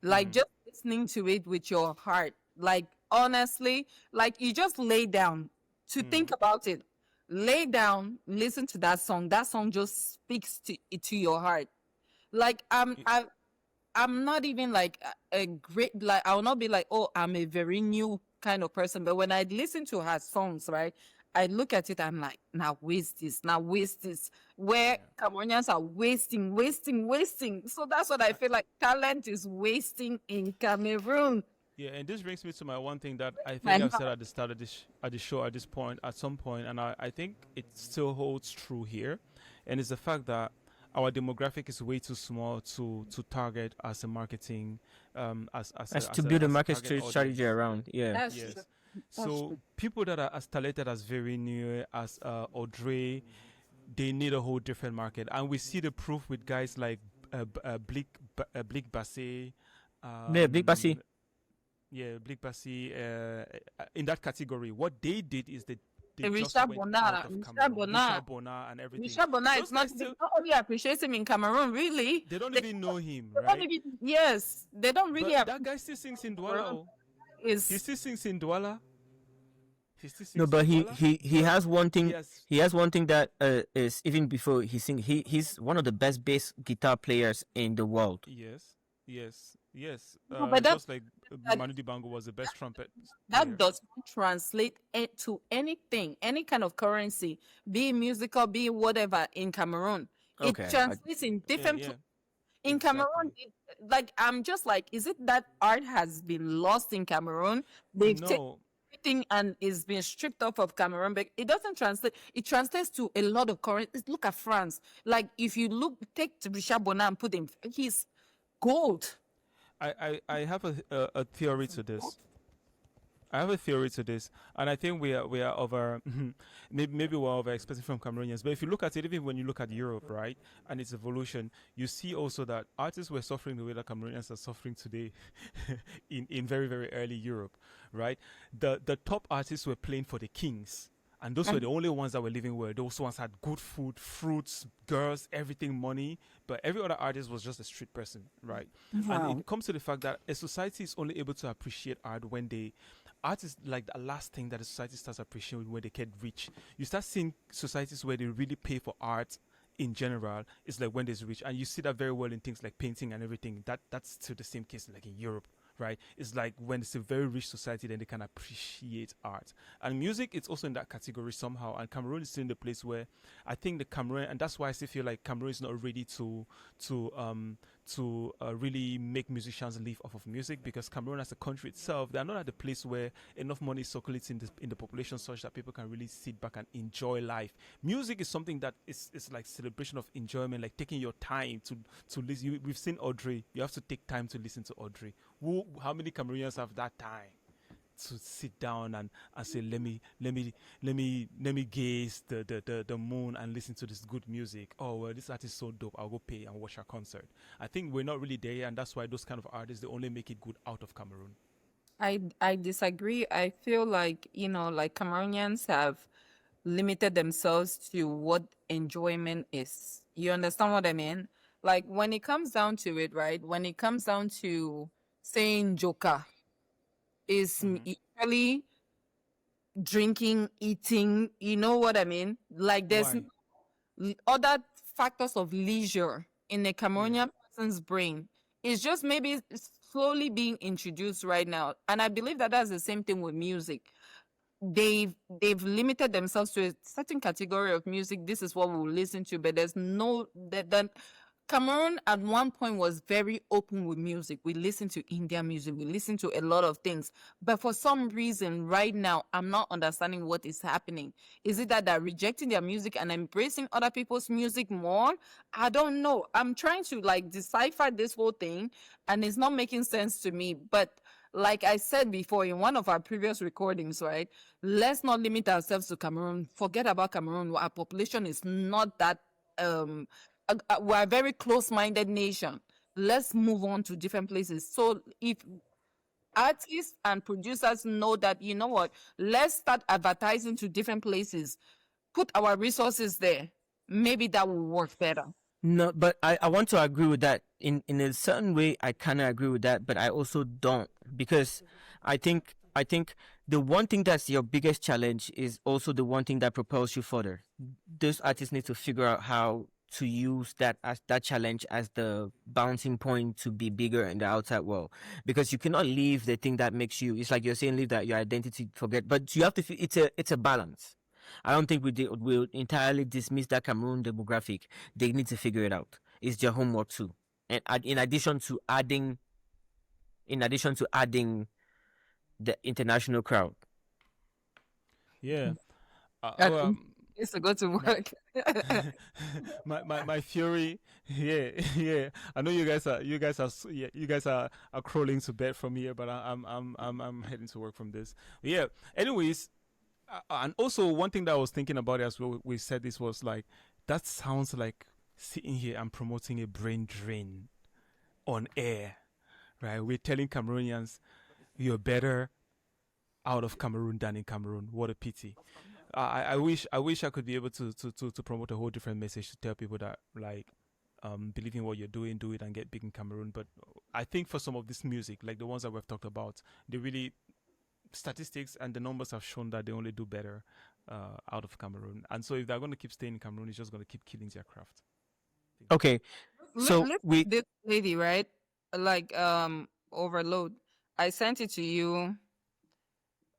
Like just listening to it with your heart. Like honestly, like you just lay down to think about it. Lay down, listen to that song. That song just speaks to your heart. Like I'm not even like a great, like I will not be like, oh, I'm a very new kind of person. But when I listen to her songs, right, I look at it, I'm like, now waste this. Where Cameroonians are wasting. So that's what I feel like talent is wasting in Cameroon. Yeah, and this brings me to my one thing that I I think know. I've said at the start of the show at some point, and I think it still holds true here, and it's the fact that our demographic is way too small to target as a marketing As to build a market target strategy audience. around. Yeah. That's Yes. true. So people that are as talented as Very New, as Audrey, they need a whole different market, and we see the proof with guys like Blick Bassey. Yeah, Blick Bassey. Yeah, Blick Bassey. In that category, what they did is they just Richard went Bona, out of Richard Cameroon. Bona. Richard Bona and everything. Michel Bona Those is not, guys they still- don't only appreciate him in Cameroon, really. They don't even know him, They don't right? even, yes, they don't really But that guy still sings in Douala. Oh. He is still sings in Douala. He still sings No, but in he Douala. he has one thing. Yes. He has one thing that is even before he sing. He's one of the best bass guitar players in the world. Yes. No, but Just like that- Manu Dibango was the best trumpet that player. does not translate it to anything, any kind of currency, be it musical, be it whatever in Cameroon. Okay, It translates in different. yeah. In Cameroon, Exactly. like I'm just like, is it that art has been lost in Cameroon? They've taken No, everything and is being stripped off of Cameroon, but it doesn't translate. It translates to a lot of current. Look at France. Like if you take Richard Bona and put him, he's gold. I have a theory to this. I have a theory to this, and I think we are over maybe we're over expecting from Cameroonians. But if you look at it, even when you look at Europe, right, and its evolution, you see also that artists were suffering the way that Cameroonians are suffering today, in very very early Europe, right? The top artists were playing for the kings. And those were the only ones that were living well. Those ones had good food, fruits, girls, everything, money. But every other artist was just a street person, right? And Wow. it comes to the fact that a society is only able to appreciate art when they art is like the last thing that a society starts appreciating when they get rich. You start seeing societies where they really pay for art in general. It's like when there's rich, and you see that very well in things like painting and everything. That's still the same case like in Europe, right? It's like when it's a very rich society, then they can appreciate art. And music, it's also in that category somehow. And Cameroon is still in the place where I think the Cameroon, and that's why I still feel like Cameroon is not ready to really make musicians live off of music, because Cameroon as a country itself, they are not at the place where enough money circulates in the population such that people can really sit back and enjoy life. Music is something that is like celebration of enjoyment, like taking your time to listen. We've seen Audrey. You have to take time to listen to Audrey. How many Cameroonians have that time to sit down and say, let me gaze the moon and listen to this good music. Oh well, this artist is so dope, I'll go pay and watch a concert. I think we're not really there yet, and that's why those kind of artists, they only make it good out of Cameroon. I disagree. I feel like, like Cameroonians have limited themselves to what enjoyment is. You understand what I mean? Like when it comes down to it, right? When it comes down to saying joker is Hmm. usually drinking, eating, you know what I mean? Like there's Why? other factors of leisure in a Yeah. Cameroonian person's brain. It's just maybe slowly being introduced right now. And I believe that that's the same thing with music. They've limited themselves to a certain category of music. This is what we'll listen to, but there's no that Cameroon at one point was very open with music. We listen to Indian music, we listen to a lot of things. But for some reason, right now, I'm not understanding what is happening. Is it that they're rejecting their music and embracing other people's music more? I don't know. I'm trying to like decipher this whole thing, and it's not making sense to me. But like I said before in one of our previous recordings, right? Let's not limit ourselves to Cameroon. Forget about Cameroon. Our population is not that um we're a very close-minded nation. Let's move on to different places. So if artists and producers know that, you know what, let's start advertising to different places, put our resources there, maybe that will work better. No, but I want to agree with that. In a certain way, I kind of agree with that, but I also don't, because I think the one thing that's your biggest challenge is also the one thing that propels you further. Those artists need to figure out how to use that as that challenge as the bouncing point to be bigger in the outside world, because you cannot leave the thing that makes you. It's like you're saying, leave that your identity, forget. But you have to. It's a balance. I don't think we'll entirely dismiss that Cameroon demographic. They need to figure it out. It's their homework too. And in addition to adding the international crowd. Yeah. And Well, it's to go to my work. my theory. Yeah, yeah. I know you guys are crawling to bed from here, but I'm heading to work from this. Yeah. Anyways, and also one thing that I was thinking about as we said this was like, that sounds like sitting here and promoting a brain drain on air, right? We're telling Cameroonians you're better out of Cameroon than in Cameroon. What a pity. I wish I could be able to promote a whole different message to tell people that like believe in what you're doing, do it and get big in Cameroon. But I think for some of this music, like the ones that we've talked about, they really statistics and the numbers have shown that they only do better out of Cameroon. And so if they're going to keep staying in Cameroon, it's just going to keep killing their craft. Okay, so Listen to we this lady, right? Like overload. I sent it to you.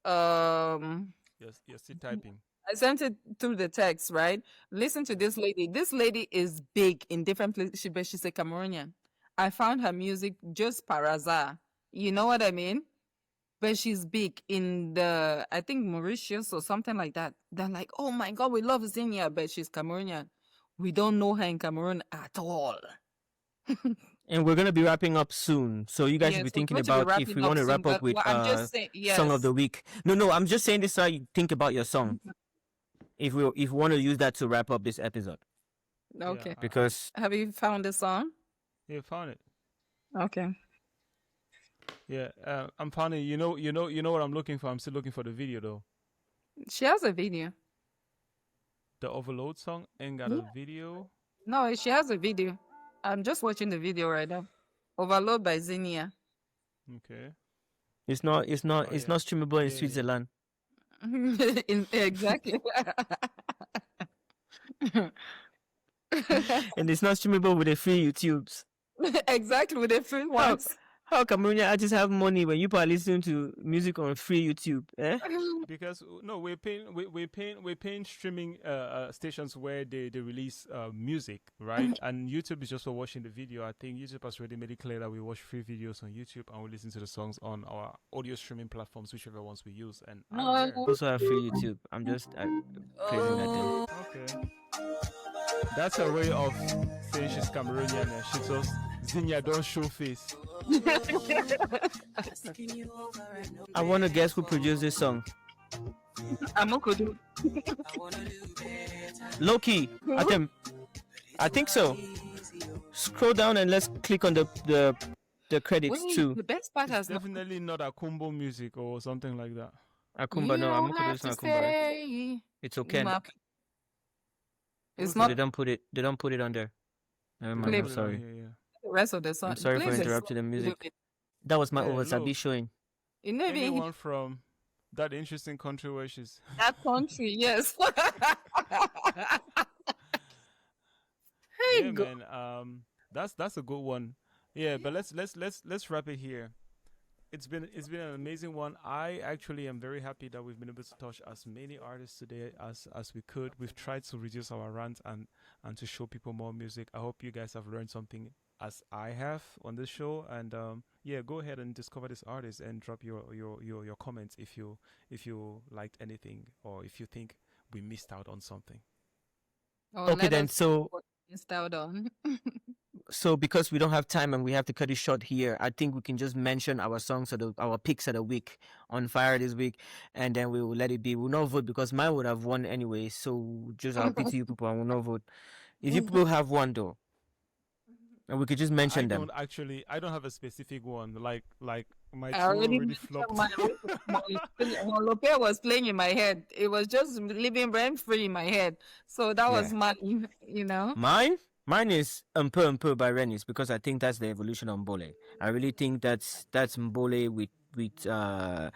Um You're still typing. I sent it through the text, right? Listen to Yeah. this lady. This lady is big in different places, but she's a Cameroonian. I found her music just parazar. You know what I mean? But she's big in the, I think, Mauritius or something like that. They're like, oh my God, we love Zinnia, but she's Cameroonian. We don't know her in Cameroon at all. And we're gonna be wrapping up soon, so you guys should be Yes, we're thinking going to be about if wrapping we up want to soon, wrap up but with I'm just saying, song of yes. the week. No, I'm just saying this so you think about your song. If we want to use that to wrap up this episode, Okay. Yeah, because Have you found the song? yeah, found it. Okay. Yeah, I'm finding. You know what I'm looking for. I'm still looking for the video though. She has a video. The Overload song ain't got Yeah. a video. No, she has a video. I'm just watching the video right now. Overload by Zinnia. Okay. it's not Oh, yeah. streamable in Yeah, yeah. Switzerland, Exactly. and it's not streamable with the free YouTubes. Exactly, with the free How ones. Cameroonian artists have money when you are listening to music on free YouTube? Eh? Because no, we're paying streaming stations where they release music, right? And YouTube is just for watching the video. I think YouTube has already made it clear that we watch free videos on YouTube and we listen to the songs on our audio streaming platforms, whichever ones we use. And I'm there. Also have free YouTube. I'm just praising that thing. Okay. That's a way of saying she's Cameroonian and she just Zinia don't show face. I want to guess who produced this song. Amokodu. Loki. I think so. Scroll down and let's click on the credits Wait, too. the best part It's has not. definitely not Akumbo music or something like that. Akumba, no, You I'm don't not have to Akumba. say. It's okay. It's They not don't put it on there. Never mind, Play I'm Put it on sorry. here, yeah. the rest of the song. I'm sorry for Please interrupting the explain a music. little bit. That was my Yeah, Owasabi look. showing. You know, maybe Anyone from that interesting country where she's that country, yes. Hey, yeah, go. man. That's a good one. Yeah, but let's wrap it here. It's been an amazing one. I actually am very happy that we've been able to touch as many artists today as we could. We've tried to reduce our rant and to show people more music. I hope you guys have learned something as I have on this show. And yeah, go ahead and discover this artist and drop your comments if you liked anything or if you think we missed out on something. Oh, Okay, let then. us know So what we missed out on. because we don't have time and we have to cut it short here, I think we can just mention our songs or our picks of the week on Fire this week, and then we will let it be. We'll not vote because mine would have won anyway. So just I'll pity you people and we'll not vote. If you people have one though, and we could just mention them. I don't have a specific one. Like my two I already already mentioned flopped. Molope was playing in my head. It was just living rent free in my head. So that was Yeah. mine, you know. Mine is Mpo by Renis because I think that's the evolution of Mbole. I really think that's Mbole with a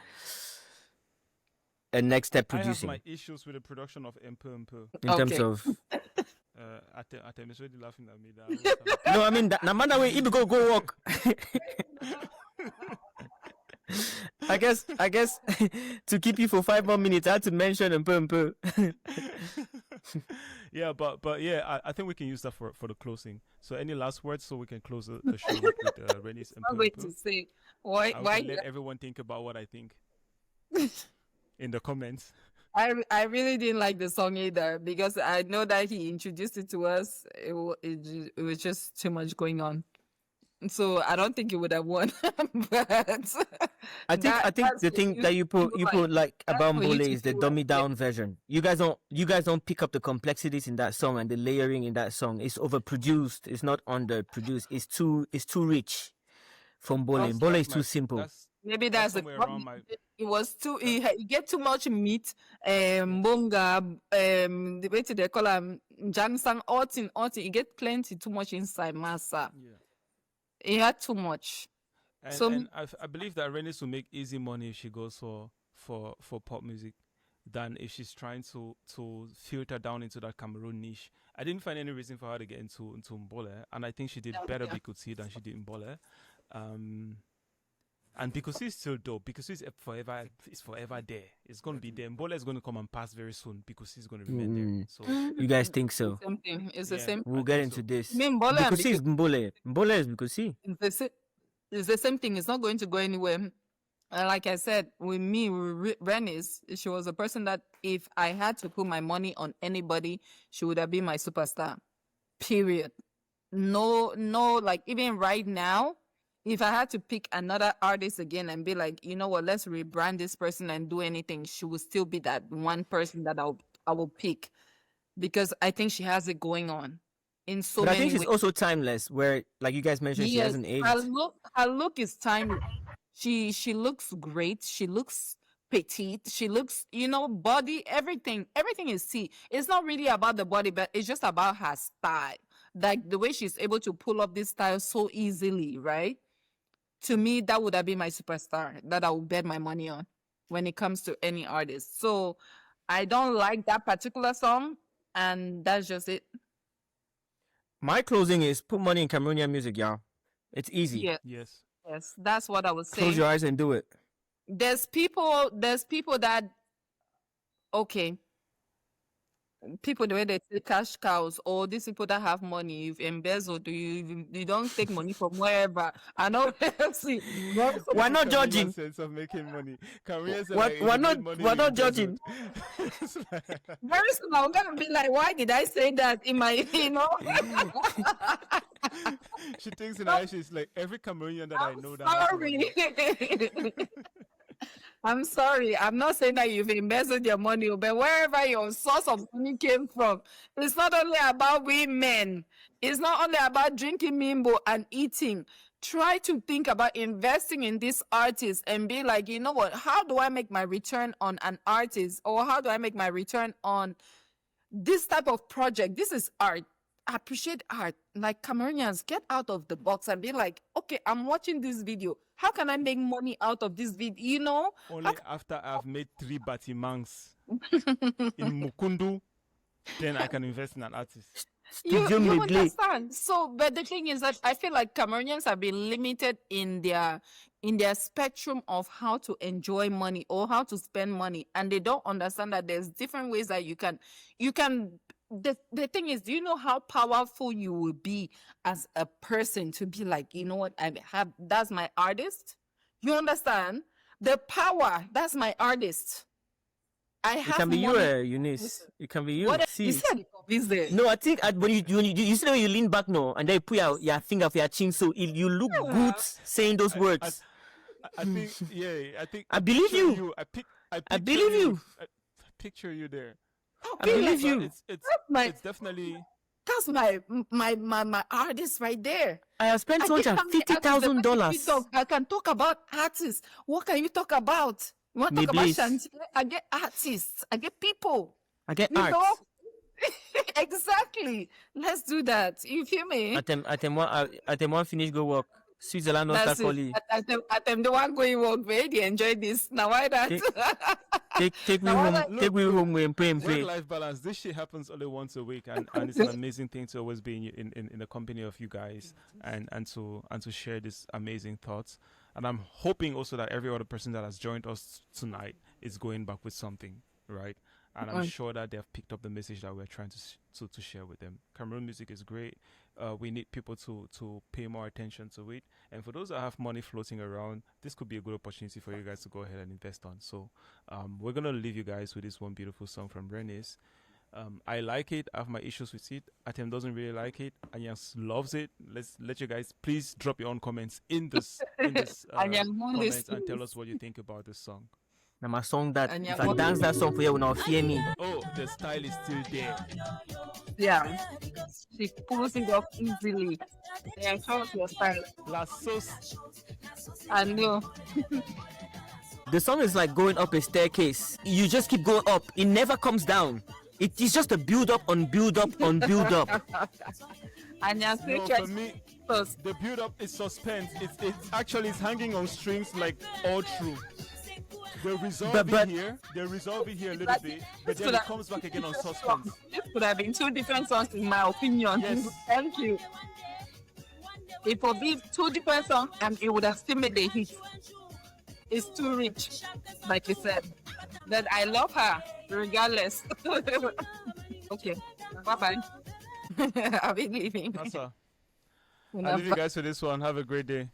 next step I have producing my issues with the production of MP. in terms Okay. of. Atem is already laughing at me. That No, I mean no matter way, if you go walk. I guess to keep you for 5 more minutes, I had to mention Mpo. yeah, but yeah, I think we can use that for the closing. So any last words so we can close the show with Renis and I'm going to say why let everyone think about what I think in the comments. I really didn't like the song either because I know that he introduced it to us. It was just too much going on. So I don't think it would have won. But I think that's the what thing that you put like that's about what Mbole YouTube is the do, dummy like, down version. You guys don't pick up the complexities in that song and the layering in that song. It's overproduced. It's not underproduced. It's too rich from Mbole. Mbole is too simple. maybe that's the somewhere around problem. my. It was too. You get too much meat. Bonga. The way they call them Jansang. Altin. You get plenty too much inside masa. Yeah. It had too much. And, So- and I believe that Renis will make easy money if she goes for pop music than if she's trying to filter down into that Cameroon niche. I didn't find any reason for her to get into Mbole, and I think she did better Yeah. we could see than she did in Mbole. And because he's still dope, because he's forever there. It's gonna be there. Mbola is gonna come and pass very soon because he's gonna remain there. So You guys think so? Same thing. It's the Yeah. same. We'll get into this. I mean, Bola and Because he's Mbole. Mbole is because he. It's the same thing. It's not going to go anywhere. Like I said, with me, Renis, she was a person that if I had to put my money on anybody, she would have been my superstar. Period. No, like even right now, if I had to pick another artist again and be like, you know what, let's rebrand this person and do anything, she would still be that one person that I will pick because I think she has it going on in so But I many think she's ways. also timeless, where, like you guys mentioned, she Yes, hasn't aged. her look is timeless. She looks great. She looks petite. She looks, body, everything is see. It's not really about the body, but it's just about her style. Like the way she's able to pull up this style so easily, right? To me, that would have been my superstar that I would bet my money on when it comes to any artist. So I don't like that particular song, and that's just it. My closing is put money in Cameroonian music, y'all. It's easy. Yeah, yes. yes, that's what I was saying. Close your eyes and do it. There's people that people the way they say cash cows, or these people that have money, you've embezzled, you don't take money from wherever. I know. See, We're not judging. Sense of making money. Careers We're not judging. very soon I'm gonna be like, why did I say that in my, She thinks in her she's like every Cameroonian that I know that. Sorry. I'm sorry. I'm not saying that you've embezzled your money, but wherever your source of money came from, it's not only about women. It's not only about drinking mimbo and eating. Try to think about investing in this artist and be like, you know what? How do I make my return on an artist? Or how do I make my return on this type of project? This is art. Appreciate art. Like Cameroonians, get out of the box and be like, okay, I'm watching this video. How can I make money out of this video? Only after I've made 3 bâtiments in Mukundu, then I can invest in an artist. You Studio Medley. understand? So, but the thing is that I feel like Cameroonians have been limited in their spectrum of how to enjoy money or how to spend money, and they don't understand that there's different ways that you can. The thing is, do you know how powerful you will be as a person to be like, you know what, that's my artist? You understand? The power, that's my artist. I have It can be you, money. Eunice. It can be you. What See. you said is there. No, I think when you see when you lean back now and then you put your finger for your chin, so you look good saying those words. I think, yeah, I think. I believe picture you. I believe you. I picture you there. I believe But you. it's definitely. That's my artist right there. I have spent $250,000. I can talk about artists. What can you talk about? You want to talk about Miblis. Shanti? I get artists. I get people. I get You art. know? Exactly. Let's do that. You feel me? At them one finish go work. Switzerland not start That's calling. it. At them the one going work, where they enjoy this. Now why that? Take me Now, home. what Take me home and pray and pray. Work-life balance. This shit happens only once a week, and it's an amazing thing to always be in the company of you guys and to share these amazing thoughts. And I'm hoping also that every other person that has joined us tonight is going back with something, right? And I'm sure that they have picked up the message that we're trying to share with them. Cameroon music is great. We need people to pay more attention to it. And for those that have money floating around, this could be a good opportunity for you guys to go ahead and invest on. So we're going to leave you guys with this one beautiful song from Renis. I like it. I have my issues with it. Atem doesn't really like it. Anyas loves it. Let you guys please drop your own comments in this comments and tell us what you think about this song. Now my song that And if yeah, I dance that song for you, will not fear me. Oh, the style is still there. Yeah. She pulls it off easily. Yeah, show us your style. La sauce. I know. The song is like going up a staircase. You just keep going up. It never comes down. It is just a build up on build up on build up. And you're still No, trying for me, to the build up is suspense. It's actually hanging on strings like all through. They resolve But- it here. They resolve it here a little bit, but then it comes back again on suspense. This could have been 2 different songs, in my opinion. Yes. Thank you. It would be 2 different songs, and it would have still made the hit. is too rich, like you said. But I love her regardless. Okay, bye bye. I'll be leaving. That's all. When I'll I'm leave you guys for this one. Have a great day.